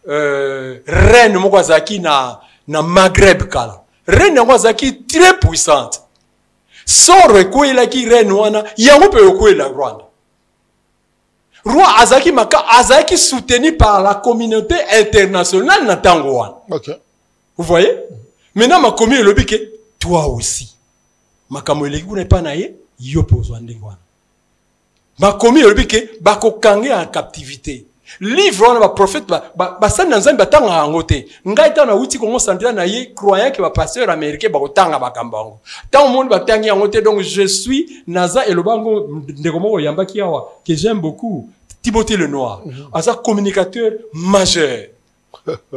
reine Mwazaki na Maghreb kala. Reine Mwazaki très puissante. Soro ekwe la ki reine wana yango pe ekwe la Rwanda. Roi Azaki maka Azaki soutenu par la communauté internationale na tango wana. OK. Vous voyez? Maintenant ma communauté lobi ke toi aussi. Makambo eleki kuna pa na ye yo pozwa ndenge wana. Ma commis le que bako kangé en captivité. Livre on va prophète ba san nzambe batanga ngote. Ngai ta na wuti Congo central na ye croyant que ba pasteur américain ba kotanga bakambango. Tant monde batangi ngote donc je suis Naza et le bango ndekomoko yambaki awa que j'aime beaucoup Timothée le Noir. Asa communicateur majeur.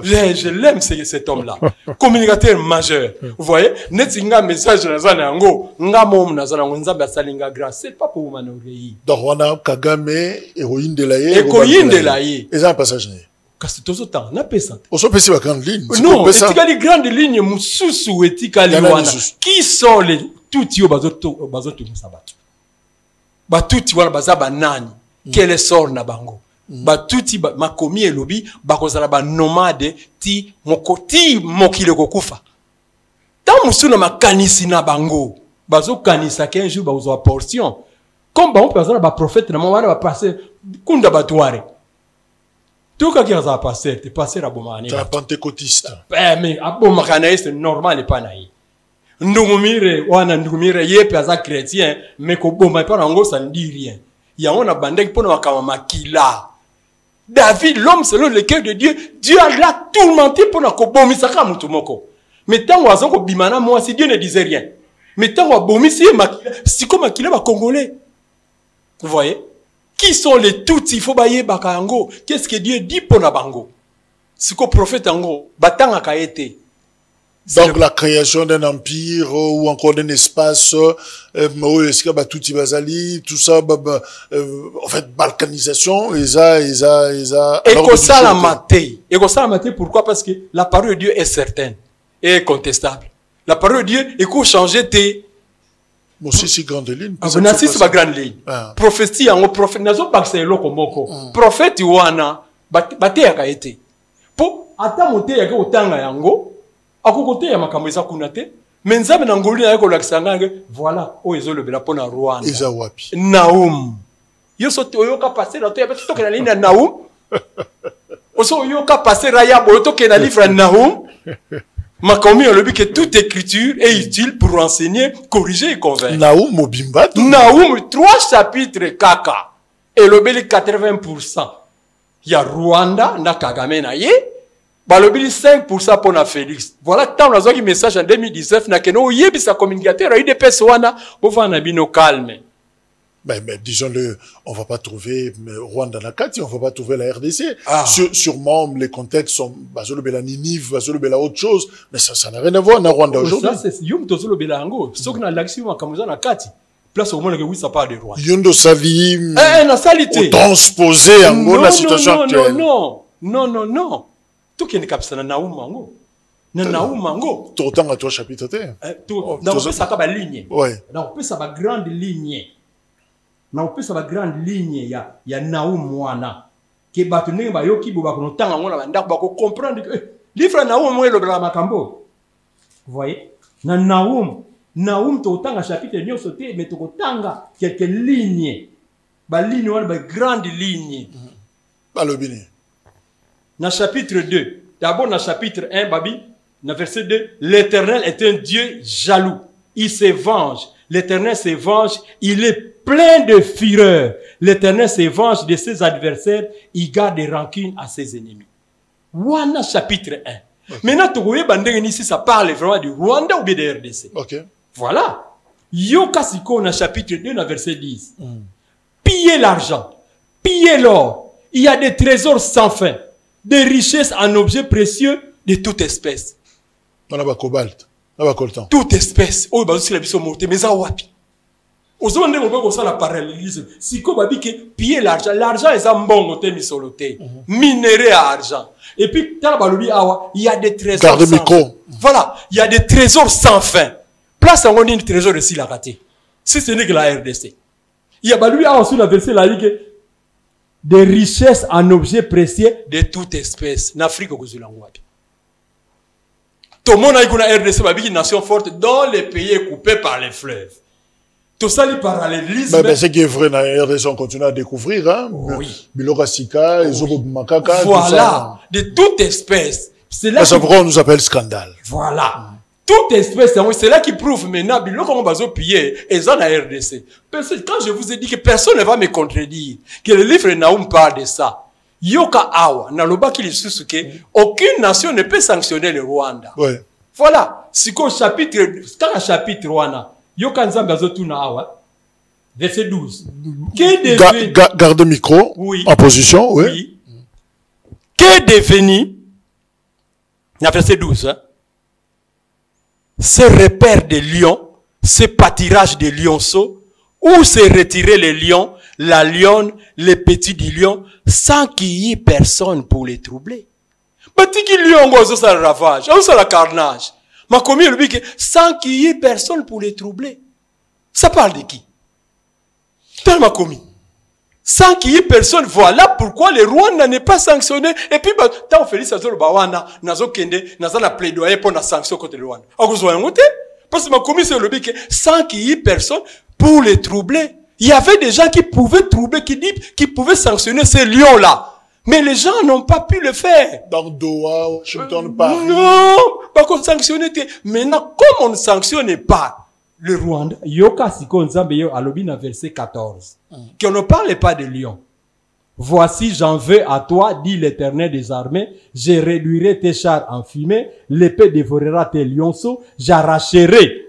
Je l'aime cet homme-là. Communicateur majeur. Vous voyez? Netinga message nazana yango, nga mom nazana nzambe asalinga grâce. C'est pas pour manoreyi. Donc on a Kagame héroïne de la ye. Héroïne de la ye. Et ça un passage né. Parce que tout temps na pesa. On se pesi la grande ligne. Non, etikali grande ligne mususu etikali wana. Qui sont les tuti bazoto musabatu. Ba tuti wana bazaba nani? Quel est sort na bango? ba tuti ba makomi elobi ba kozala ba nomade ti mokoti mokile kokufa ta musuna makanisi na bango bazo kanisa 15 jours ba uzo portion comme ba on personne ba prophète na mwana ba passer kunda batware tuka ki za passer te passer abomani ta pentecôtiste mais abomaka c'est normal pas na yi ndungumire wana ndungumire yepe aza chrétien mais ko bomba pas nango ça ne dit rien ya on a bandé pour makama makila David, l'homme selon le cœur de Dieu, Dieu a là tourmenté pour na kobomi saka mutu moko. Mais tant qu'on a bimana moi si Dieu ne disait rien. Mais tant qu'on a bomi si comme makila ba congolais. Vous voyez? Qui sont les Tutsis? Il faut bailler bakango. Qu'est-ce que Dieu dit pour na bango? Si ko prophète ango batanga ka été. Donc la création d'un empire ou encore d'un espace, tout ça, en fait, balkanisation, et ça. Et comme ça la maté. Et comme ça la maté, pourquoi? Parce que la parole de Dieu est certaine et incontestable. La parole de Dieu, il faut changer tes. Aussi, c'est grande ligne. C'est pas grande ligne. Prophétie, en prophète, n'a pas que c'est l'okomoko. Prophète, wana, baté a été. Pour attendre monter, il y a autant à yango. À côté, il y a ma caméra kunate. Mais nzambe na ngoli na yako lakisanga voilà o ezolo bela pona Rwanda. Eza wapi? Naum. Yo soto oyoka passer na to ya beto ke na ligne Naum. Oso oyoka passer raya bo to ke na livre Naum. Makomi on le dit que toute écriture est utile pour enseigner, corriger et convaincre. Naum mobimba. Naum 3 chapitres kaka. Et le beli 80%. Il y a Rwanda na Kagame na ye. Balobili 5% pour na Félix. Voilà tant on a un message en 2019 na keno yebi sa communicateur a eu des personnes pour faire un bino calme. Mais disons-le, on va pas trouver Rwanda Nakati, on va pas trouver la RDC. Sûrement les contextes sont Bazolo Bela Ninive, Bazolo Bela autre chose, mais ça n'a rien à voir dans Rwanda aujourd'hui. Ça c'est Yum Tozolo Bela Ango, ce qu'on a l'action à Kamuza Nakati. Place au moins que oui ça parle de Rwanda. Yondo Sali. Na salité. Transposer en gros la situation actuelle. Non. Tout qui est capable de Naoumango. Naoumango. Tout autant à toi chapitre T. Dans le ça va ligne. Ouais. Dans le ça va grande ligne. Dans le ça va grande ligne. Il y a Naoumwana. Qui batune ba yoki bo ba kono tanga ngona ba ndako ba ko comprendre que livre Naoum mo le bla makambo. Vous voyez? Na Naoum to tanga chapitre nyo sauté mais to tanga quelques lignes. Ba ligne wana ba grande ligne. Ba le bini. Dans le chapitre 2, d'abord dans le chapitre 1, Babi, dans le verset 2, l'Éternel est un Dieu jaloux. Il se venge. L'Éternel se venge. Il est plein de fureur. L'Éternel se venge de ses adversaires. Il garde des rancunes à ses ennemis. Wana chapitre 1. Okay. Maintenant, tu vois, ici, ça parle vraiment du Rwanda ou bien de RDC. Ok. Voilà. Yokasiko, dans le chapitre 2, dans le verset 10. Pillez l'argent. Pillez l'or. Il y a des trésors sans fin. Des richesses en objets précieux de toute espèce. On a pas cobalt, on a pas coltan. Toute espèce. Oh, bah aussi la vision montée, mais ça wapi. Aux hommes on peut ça la parallélisme. Si comme dit que piller l'argent, l'argent est un bon côté misoloté, minéré à argent. Et puis dans balobi awa, il y a des trésors. Garde micro. Voilà, il y a des trésors sans fin. Place on dit un trésor de la raté. Si ce n'est que la RDC. Il y a balobi awa sur la verset là dit que des richesses en objets précieux de toute espèce. En Afrique, tout le monde a une RDC, une nation forte dont les pays est coupé par les fleuves. Tout ça, le parallélisme. Mais c'est qui est vrai, dans la RDC, on continue à découvrir. Hein? Oui. Bilora Sika, Makaka. Voilà. De toute espèce. C'est là. C'est pourquoi on nous appelle scandale. Voilà. Toute espèce, c'est là qui prouve maintenant, comment on va piller, et ça, la RDC. Quand je vous ai dit que personne ne va me contredire, que le livre Naoum parle de ça, Yoka Awa, Naloba qui aucune nation ne peut sanctionner le Rwanda. Ouais. Voilà. Si quand un chapitre Rwanda, Yoka Nzambe Tuna Awa, verset 12. Garde micro. Oui. En position, oui. Oui. Qu'est devenu, verset 12, hein? Ce repère des lions, ce pâturage des lionceaux, où se retirer les lions, la lionne, les petits du lion, sans qu'il y ait personne pour les troubler. Petit lion, ça le ravage, ça le carnage. Ma commune lui dit que sans qu'il y ait personne pour les troubler. Ça parle de qui? Dans ma commune. sans qu'il y ait personne. Voilà pourquoi le Rwanda n'est pas sanctionné. Et puis, tant Félix Azolo Bawana, Nazo Kende, Naza la plaidoyer pour la sanction contre le Rwanda. Parce que ma commission le dit que sans qu'il y ait personne pour les troubler. Il y avait des gens qui pouvaient troubler, qui pouvaient sanctionner ces lions-là. Mais les gens n'ont pas pu le faire. Dans Doha, Washington, Paris. Non, pas qu'on sanctionne. Maintenant, comme on ne sanctionne pas le Rwanda, Yoka Siko Nzambe Yo Alobina verset 14, qu'on ne parle pas de lions. Voici, j'en veux à toi, dit l'Éternel des armées, je réduirai tes chars en fumée, l'épée dévorera tes lionceaux, j'arracherai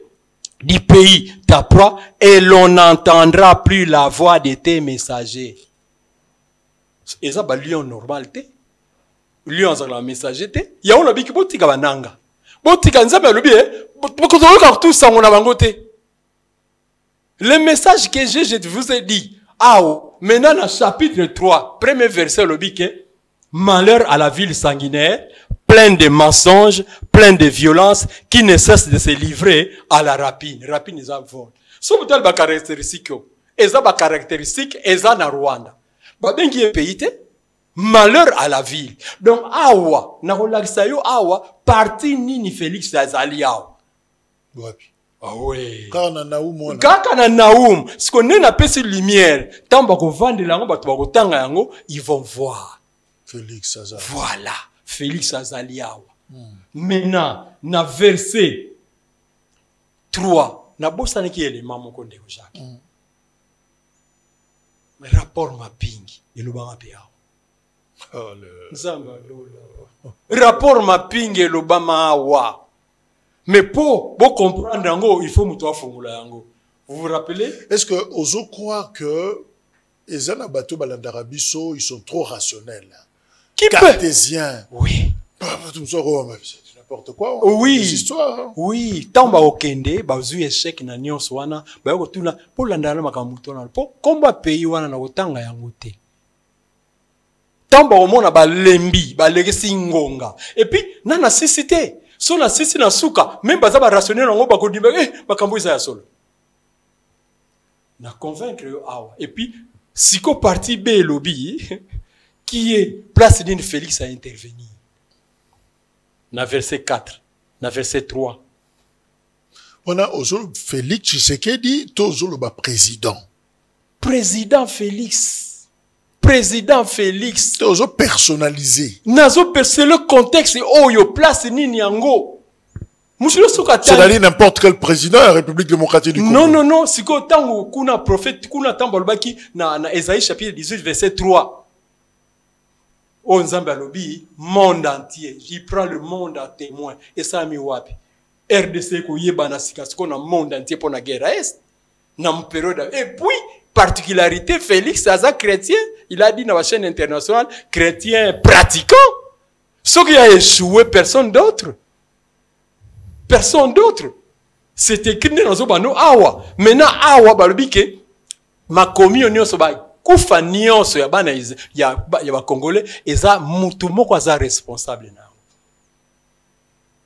du pays ta proie, et l'on n'entendra plus la voix de tes messagers. Et ça, lion normal, lion ça la messager, il y a un lobby qui botika bananga. Botika nzambe lobby, tout ça on a bangoté. Le message que je vous ai dit, maintenant dans chapitre 3, premier verset lobby que malheur à la ville sanguinaire, pleine de mensonges, pleine de violences, qui ne cesse de se livrer à la rapine. Rapine is a vol. So vous avez des caractéristiques, na Rwanda. Babengi pays malheur à la ville. Donc awa na relaxa yo awa parti nini Félix azali awa. Ah ouais. Kaka na Naoum, ce qu'on est na pesi lumière, tant ba ko vendre lango ba to ba ko tanga yango, ils vont voir. Félix azali. Voilà, Félix azali awa. Maintenant na verset 3, na bossa ki élément moko ndeko Jacques. Rapport mapping et le bama pea. Rapport mapping et le bama wa. Mais pour comprendre yango, il faut muto formula yango. Vous vous rappelez? Est-ce que oso croit que les anabato balandarabiso ils sont trop rationnels? Qui cartésiens? Oui. N'importe quoi. Oui. Des histoires. Oui. Tant ba okende, ba zu échec na nyonso wana, ba yoko tuna pour landala makamuto na. Po komba pays wana na kotanga yango te. Tant ba omona ba lembi, ba legesi ngonga. Et puis na nécessité. So na sisi na suka, même baza ba rationnel ngo ba kodimba, makambo isa ya solo. Na convaincre yo awa. Et puis siko parti B lobby qui est place d'une Félix à intervenir. Na verset 4, na verset 3. On a Félix Tshisekedi, toujours le président. Président Félix. Président Félix. Toujours personnalisé. C'est le contexte. Oh, yo place nini yango. C'est-à-dire n'importe quel président de la République démocratique du Congo. Non, non, non. Si ko tango kuna prophète, kuna tambolbaki na Esaïe chapitre 18 verset 3. Oh, Nzambe alobi, monde entier. Il prend le monde à témoin. Et ça mi wapi. RDC ko yeba na sikasiko na monde entier pour la guerre est. Na période. Et puis, particularité, Félix Aza chrétien, il a dit dans la chaîne internationale, chrétien pratiquant. Ce qui a échoué, personne d'autre. Personne d'autre. C'est écrit dans Zobano Awa. Maintenant, Awa balobi ke ma communion soba. Kufa nyonso ya bana ya ba Congolais eza mutu moko aza responsable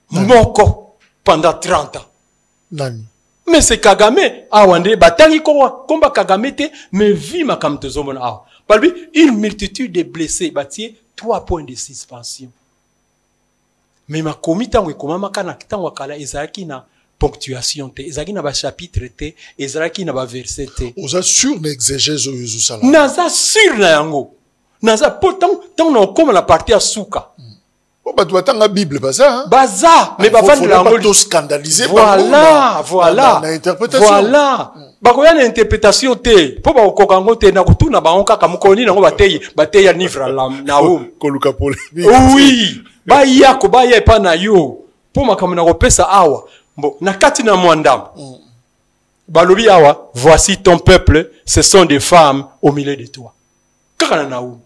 na moko pendant 30 ans. Nani? Mais c'est Kagame awande batangi komba Kagame te mais vi makamto zomona awa. Balbi une multitude de blessés batié 3 points de suspension. Mais ma komita ngwe komama kana kitango kala ezaki na ponctuation te ezaki na ba chapitre te ezaki na ba verset te oza sur n'exégèse oyo sala naza sur na yango naza pourtant tant na comme la partie à souka ba doit tanga bible baza mais ba vendre la yango scandaliser voilà na interprétation voilà ba ko yana interprétation te po ba kokango te na kutuna ba onka kamukoni nango bateya livre na o koluka pole oui ba yako ba ye pa na yo po makamuna ko pesa awa. Bon, na katina mwandam. Balobi awa, voici ton peuple, ce sont des femmes au milieu de toi. Kakana naou.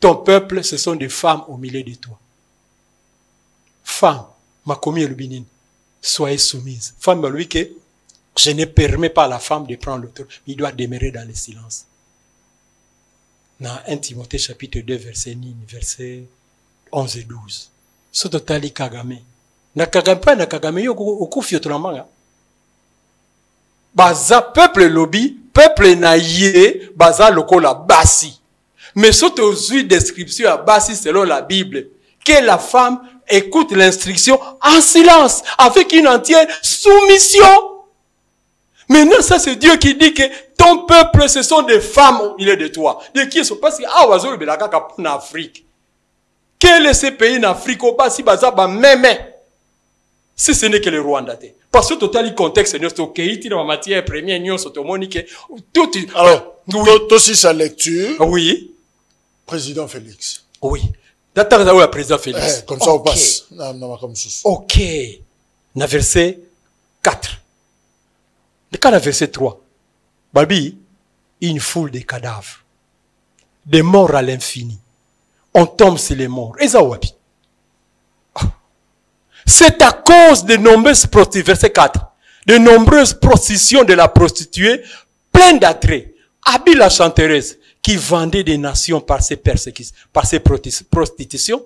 Ton peuple, ce sont des femmes au milieu de toi. Femme, ma commis elubinin, soyez soumise. Femme balobi que je ne permets pas à la femme de prendre le tour, il doit demeurer dans le silence. Dans 1 Timothée chapitre 2 verset 9, verset 11 et 12. Sototali Kagame. Na Kagame yo okufi otolamanga. Baza peuple lobby peuple naïe baza lokola basi. Mais surtout aux description à basi selon la Bible, que la femme écoute l'instruction en silence, avec une entière soumission. Maintenant, ça c'est Dieu qui dit que ton peuple, ce sont des femmes au milieu de toi. De qui sont parce que oiseau le belaka en Afrique. Quel est ce pays en Afrique au bas si baza ba même si ce n'est que le Rwanda. Parce que total contexte c'est au Haïti dans la matière première union sotomonique tout. Alors, toi si sa lecture. Oui. Président Félix. Oui. D'attendre le président Félix. Comme ça on passe. Comme OK. Na verset 4. Le cas de verset 3. Babi, une foule de cadavres. Des morts à l'infini. On tombe sur les morts. Et ça, wapi. C'est à cause de nombreuses prostituées, verset 4, de nombreuses processions de la prostituée, pleines d'attrait. Habile la chanteuse qui vendait des nations par ses persécutions, par ses prostitutions,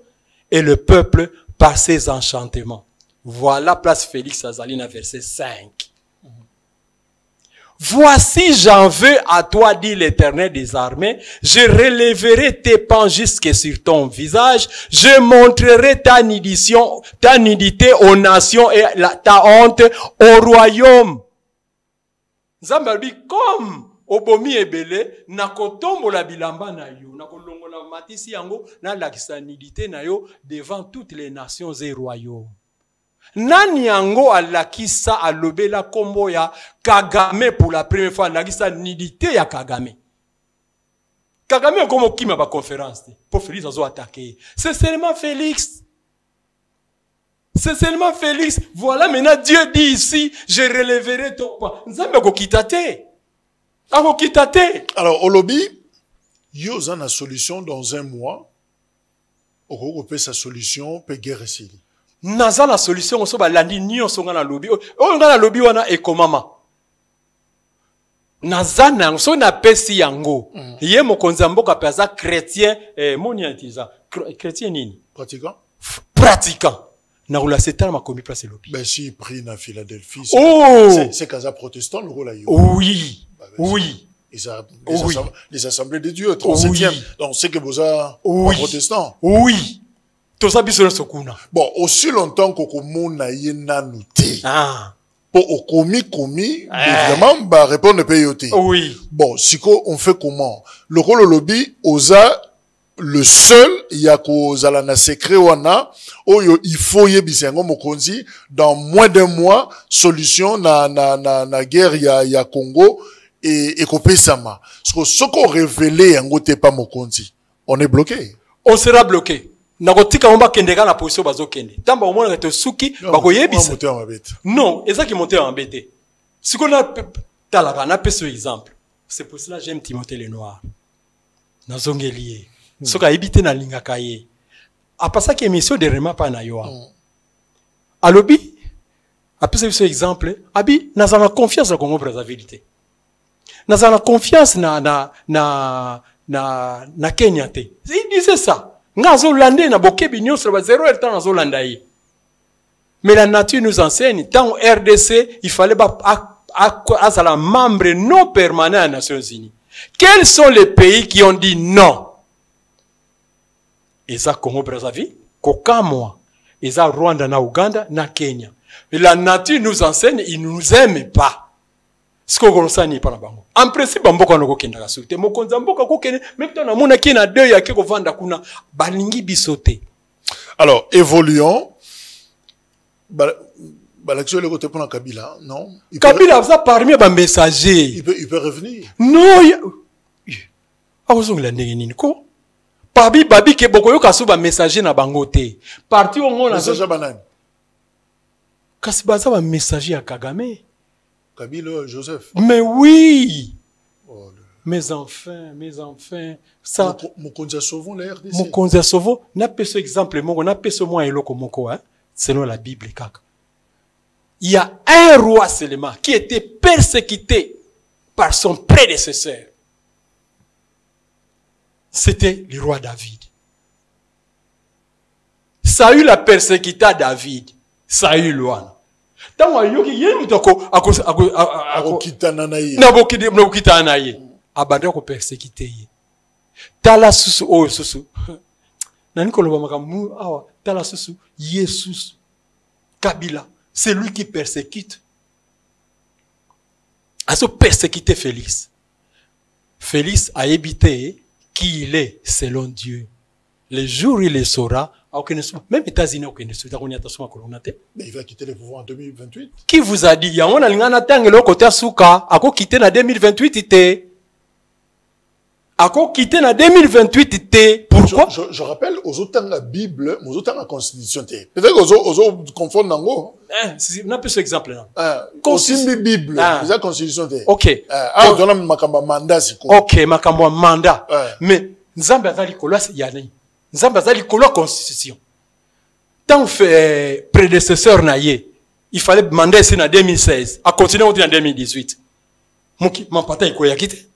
et le peuple par ses enchantements. Voilà place Félix Azalina, verset 5. Voici, j'en veux à toi, dit l'Éternel des armées, je relèverai tes pans jusque sur ton visage, je montrerai ta nudité aux nations et ta honte au royaume. Zambalbi, comme obomi ebele, nakotombo la bilamba na yo, nakolongo na matisi yango, na lakisa nudité na yo devant toutes les nations et royaumes. Nani yango alakisa alobela kombo ya Kagame pour la première fois alakisa nudité ya Kagame. Kagame comme kima ba conférence pour Félix azo attaquer. C'est seulement Félix. C'est seulement Félix. Voilà maintenant Dieu dit ici, je relèverai ton poids. Nzambe ko kitate. Ako kitate. Alors au lobby, yo za na solution dans un mois. Oko pe sa solution pe guerre sili. Naza la solution on so ba landi nyo songa na lobby. O nga na lobby wana ekomama. Naza na so na pesi yango. Ye mokonzi mboka pesa chrétien moni antiza. Chrétien nini? Pratiquant. Pratiquant. Na rula setala makomi place lobby. Ben si pris na Philadelphie. C'est casa protestant le rôle là. Oui. Oui. Les assemblées de Dieu 37e. Oui. Donc c'est que vous êtes protestant. Oui. Bon, aussi longtemps que komona yena nouté. Ah. Pour au commis, évidemment, bah, répondre ne paye. Oui. Bon, si on fait comment? Le rôle lobby, osa, le seul, il y a qu'aux alana secret wana, il faut yebisengo mokonzi, dans moins d'un mois, solution na guerre y a Congo, et kopé sama. Ce qu'on révélé, en gros, pas mokonzi. On est bloqué. On sera bloqué. Nakotika omba kendeka na position bazo kende. Tamba omona te suki bako yebisa. Non, eza qui monter en bête. Si qu'on a talaka na peso exemple. C'est pour cela j'aime Timothée le Noir. Na zongelier. Soka ebité na lingaka ye. Apasa ki émission de rema pa na yo. Alobi apesa biso exemple, abi nazana confiance na Congo Brazzaville. Nazana confiance na Kenya te. Il disait ça. Ngazo landé na bokebi nyonso ba 0 heure temps nazo landaye. Mais la nature nous enseigne tant RDC il fallait azala membre non permanent des Nations Unies. Quels sont les pays qui ont dit non? Eza Congo Brazzaville, Kokamwa, eza Rwanda na Uganda na Kenya. Et la nature nous enseigne, il nous aime pas. Ce qu'on sait pas bango. En principe mboko noko kenda ka soute. Mokonza mboka ko kende même temps na mona ki na deux ya ke ko vanda kuna balingi bisote. Alors, évoluons. L'action le côté pour Kabila, non? Kabila ça parmi ba messager. Il peut revenir. Non, ah vous ngla ndenge nini ko? Babi ke boko yo kaso ba messager na bango te. Parti au monde messager banane. Kasi baza ba messager ya Kagame. Kabila Joseph. Mais oui. Oh, mes enfants, ça. Mokonza Sovo la RDC. Mokonza Sovo, n'a pas ce exemple, n'a pas ce moyen eloko moko, hein, selon la Bible, kaka. Il y a un roi seulement qui était persécuté par son prédécesseur. C'était le roi David. Saül a persécuté David. Saül, Tant ayoki yemu toko akokitana na ye. Na bokitana na ye. Abanda ko persécuter ye. Tala susu o susu. Nani koloba makamu awa tala susu Yesus. Kabila, c'est lui qui persécute. A se persécuter Félix. Félix a évité qui il est selon Dieu. Le jour où il le saura, même États-Unis, mais il va quitter le pouvoir en 2028. Qui vous a dit? Il y a un alingana le côté Souka, a quitter en 2028 Ako quitter en 2028 pourquoi? Je rappelle aux autres la Bible, aux autres la Constitution. Peut-être aux autres confondent nango. On a plus exemple là. Aussi Bible, la Constitution. OK. On a makamba mandat siko. OK, makamba mandat. Mais Nzambe azali kolo yani. Nzambe azali kolo Constitution. Tant fait prédécesseur na ye, il fallait demander c'est en 2016, a continuer en 2018. Moki mampata ikoya kite.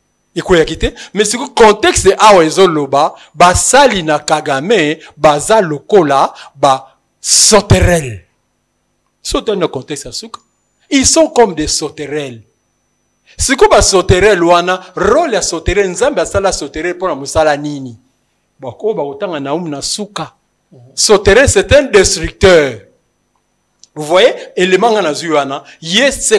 Mais ce contexte awa ezoloba basali na Kagame baza lokola ba sauterelles. Sauterelles dans le contexte asuka. Ils sont comme des sauterelles. Ce que ba sauterelles wana rôle ya sauterelle nzambe asala sauterelle pour na musala nini. Bako ba otanga na na suka. Sauterelle c'est un destructeur. Vous voyez, élément ngana zuana, yes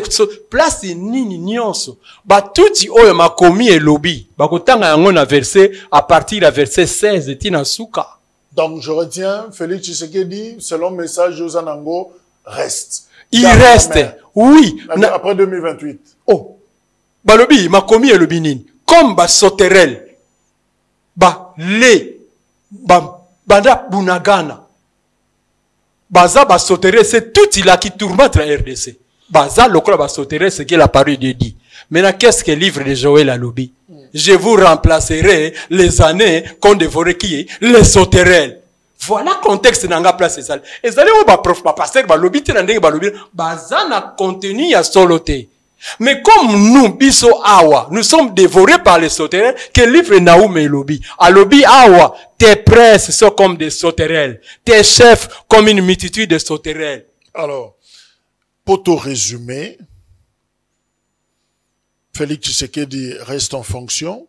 place nini nyonso. Ba tuti oyo makomi et lobby. Ba kotanga yango na verset à partir de verset 16 tina suka. Donc je retiens Félix Tshisekedi selon message Josanango reste. Il reste. Oui, après 2028. Oh. Ba lobby makomi et lobby nini. Comme ba sauterelle. Ba le ba banda bunagana. Baza ba sauterelle, c'est tout il a qui tourmente la RDC. Baza lokola ba sauterelle, c'est que la parole de dit. Maintenant, qu'est-ce que le livre de Joël a lobby? Je vous remplacerai les années qu'on dévorait qui est les sauterelles. Voilà le contexte nanga place ça. Et ça les ba prof ba pasteur ba lobby te ndenge ba lobby baza na contenu ya soloté. Mais comme nous, biso awa, nous sommes dévorés par les sauterelles, que livre Naoum et lobby. À lobby awa, tes princes sont comme des sauterelles. Tes chefs comme une multitude de sauterelles. Alors, pour te résumer, Félix Tshisekedi reste en fonction,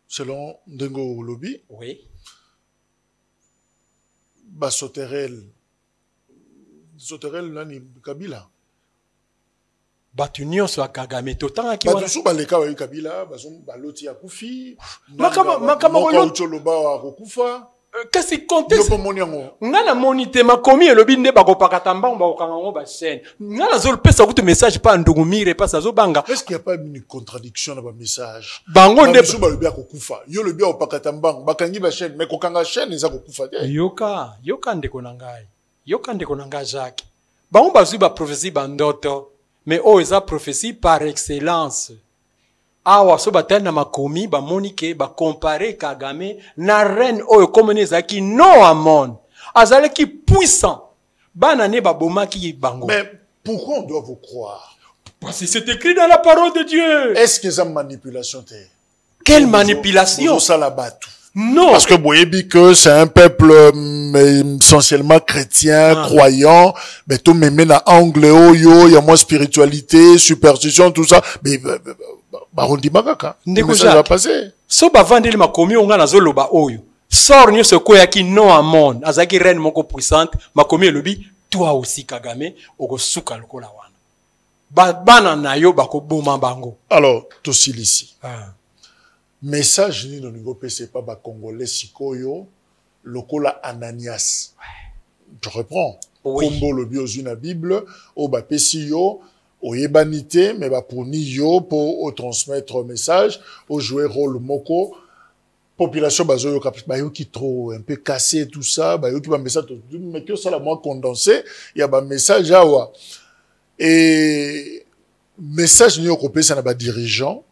selon Ndengo lobby. Oui. Bah, sauterelle, nani, Kabila. Batu nyonso ya Kagame totanga ki wana batu baleka wa Kabila bazum baloti ya kufi makama choloba wa kokufa kasi contexte yopomoni yango ngana monite makomi elobi nde bakopakata mbango bakokanga ngo ba chaîne ngana zolpesa kutu message pa ndungumire pa sazo banga. Est-ce qu'il y a pas une contradiction dans ba message bango nde basu balobi ya kokufa yo lobi ya opakata mbango bakangi ba chaîne mais kokanga chaîne eza kokufa te yoka ndeko na ngai Jacques bango bazu ba prophétie bandoto. Mais oh, esa prophétie par excellence. Awa so batel na makomi ba monike ba comparer Kagame na reine oyo komone zaki no amon. Azale ki puissant. Bana ne ba bomaki bango. Mais pourquoi on doit vous croire? Parce que c'est écrit dans la parole de Dieu. Est-ce que c'est une manipulation? Quelle manipulation? Non. Parce que vous voyez que c'est un peuple essentiellement chrétien, croyant, mais tout me mène à angle, il y a moins spiritualité, superstition, tout ça. Mais, on dit magaka. Ça va passer. So ba vandeli makomi onga na zoloba oyo. Sors nyo soko ya ki non amon. Azaki reine moko puissante, makomi elobi, toi aussi Kagame, oko suka lokola wana. Bana na yo bako boma bango. Alors, to silisi. Message ni no niveau PC pas ba congolais sikoyo lokola Ananias. Je reprends. Kombo le biozu na Bible o ba pesi yo o yebanité mais ba pour ni yo pour transmettre message au jouer rôle moko population bazo yo ba yo qui trop un peu cassé tout ça ba yo qui ba message mais que ça la moins condensé il y a ba message awa et message ni yo ko pesa na ba dirigeant.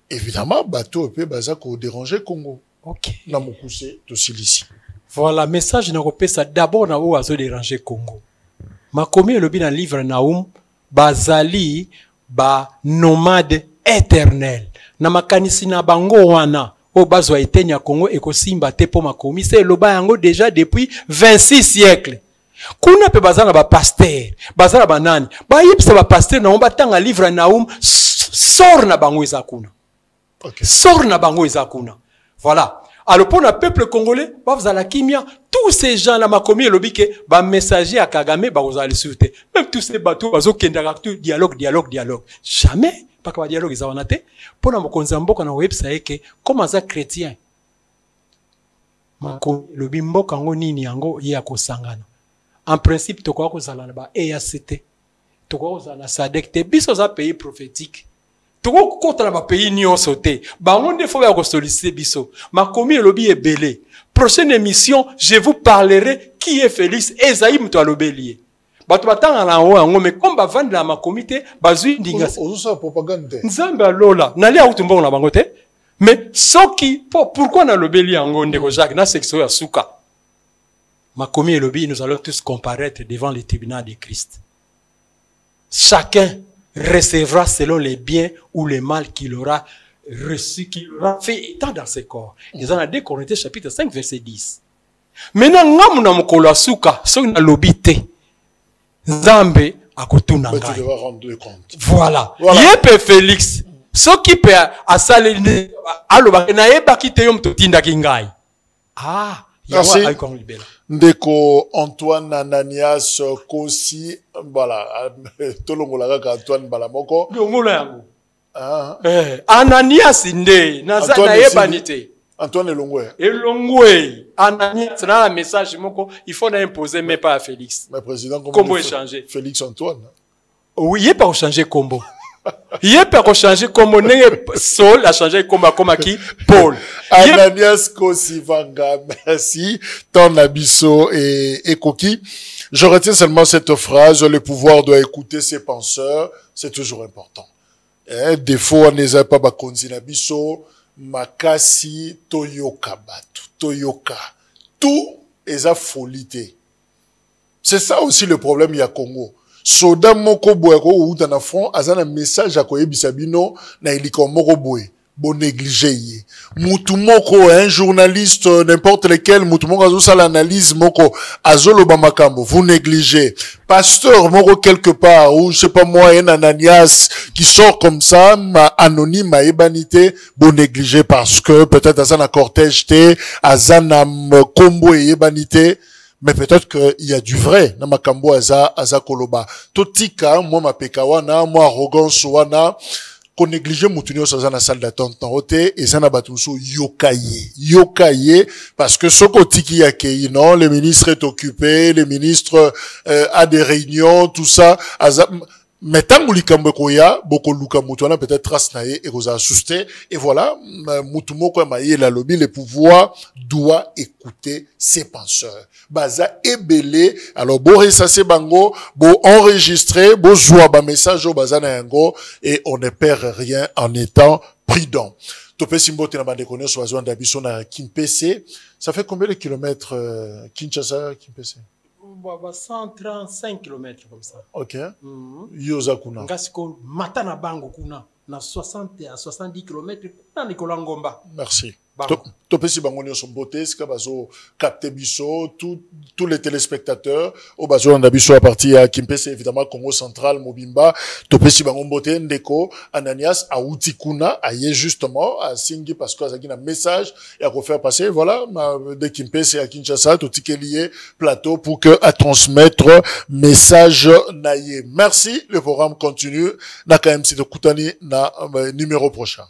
Évidemment, bateau peut bazako déranger Congo. OK. Na mokuse to silisi. Voilà, message na kopesa d'abord na o azo déranger Congo. Makomi elobi na livre Naoum bazali ba nomade éternel. Na makanisi na bango wana o bazwa etenya Congo ekosimba te po makomi se loba yango déjà depuis 26 siècles. kuna pe bazana ba pasteur bazana banani ba yipsa ba pasteur na omba tanga livre Naum sort na bango eza kuna. Okay. Sort na bango eza kuna. Voilà. Alors pour le peuple congolais, vous avez la kimia, tous ces gens là makomi lobike ba messager à Kagame ba vous allez sauter. Même tous ces bateaux bazo kendakatu dialogue. Jamais pas que dialogue ils awanate. Pour na mokonza mboka na website ke comme ça chrétien. Makomi lobi mboka ngo nini yango ya kosangana. En principe to kwa kozala ba EACT. To kwa kozala SADC te biso za pays prophétique. Toko kota na ba pays nyonso te. Ba ngonde fo ya ko solliciter biso. Makomi lobi ebele. Prochaine émission, je vous parlerai qui est Félix Ezaï mto alobelier. Bato batanga na ngo mais comme ba vendre la makomi te bazui ndinga. Ozo propagande. Nzambe alola. Nali a utumbo na bango te. Mais soki pourquoi na lobeli ngo ndeko Jacques na section ya suka. Makomi et lobby, nous allons tous comparaître devant le tribunal de Christ. Chacun recevra selon les biens ou les mal qu'il aura reçu, qu'il aura fait étant dans ses corps. Ils en ont 2 Corinthiens chapitre 5 verset 10. Maintenant, ngamu na mokolo asuka, so na lobby te. Nzambe akotuna ngai. Tu devras rendre compte. Voilà. Yepe Félix. So qui peut asale aloba na yeba ki te yom to tinda ki ngai. Ah, merci. Ndeko Antoine Ananias Kosi, voilà, tolongola ka Antoine Balamoko. Ngolo yango. Ananias nde na yebanite. Antoine Elongwe. Elongwe. Ananias na message moko, il faut imposer mais pas à Félix. Mais président comment échanger Félix Antoine. Oui, il pas changer combo. Il peut changer comme Saul a changé comme qui Paul. Ananias Kosivanga, merci. Ton abisso et Koki. Je retiens seulement cette phrase, le pouvoir doit écouter ses penseurs, c'est toujours important. Des fois, on n'est pas bakonzi nabiso, makasi, toyoka batu, toyoka. Tout est affolité. C'est ça aussi le problème, il y a Congo. Soda moko boye ko uta na front azana message akoyebisa bino na iliko moko boye bon négligé ye mutu moko un journaliste n'importe lequel mutu moko azo sala analyse moko azoloba makambo vous négligez pasteur moko quelque part ou je sais pas moi un Ananias qui sort comme ça anonyme à ebanité bon négligé parce que peut-être azana cortège te azana combo et ebanité. Mais peut-être qu'il y a du vrai. Na makambo aza koloba. Totika, moi ma pekawana, moi arrogance wana, qu'on néglige moutunio sa na salle d'attente en hôtel, et ça na batunso yokaye, parce que ce kotiki yakei, non, le ministre est occupé, le ministre, a des réunions, tout ça, mais tant koya boko luka mutuana peut-être trace nae et vous assuster et voilà mutumo kwa maye la lobby le pouvoir doit écouter ses penseurs baza ebele alors bo ça c'est bango bo enregistrer bo joua ba message au baza na yango et on ne perd rien en étant prudent. Topé Simbote na bande connaît sur zone d'habitation na Kimpese, ça fait combien de kilomètres Kinshasa Kimpese? 135 km comme ça. Ok. Yoza kuna. Ngasiko matana bango kuna na 60 à 70 km na Nicolas Ngomba. Merci. Topesi bango nyonso mbote ska bazo capter biso tous les téléspectateurs au bazo on a biso à partir à Kimpese évidemment Congo central Mobimba topesi bango mbote ndeko Ananias a utikuna aye justement à Singi parce que azaki na message et à faire passer voilà de Kimpese à Kinshasa tout lié plateau pour que à transmettre message naye. Merci, le programme continue na KMC de Koutani na numéro prochain.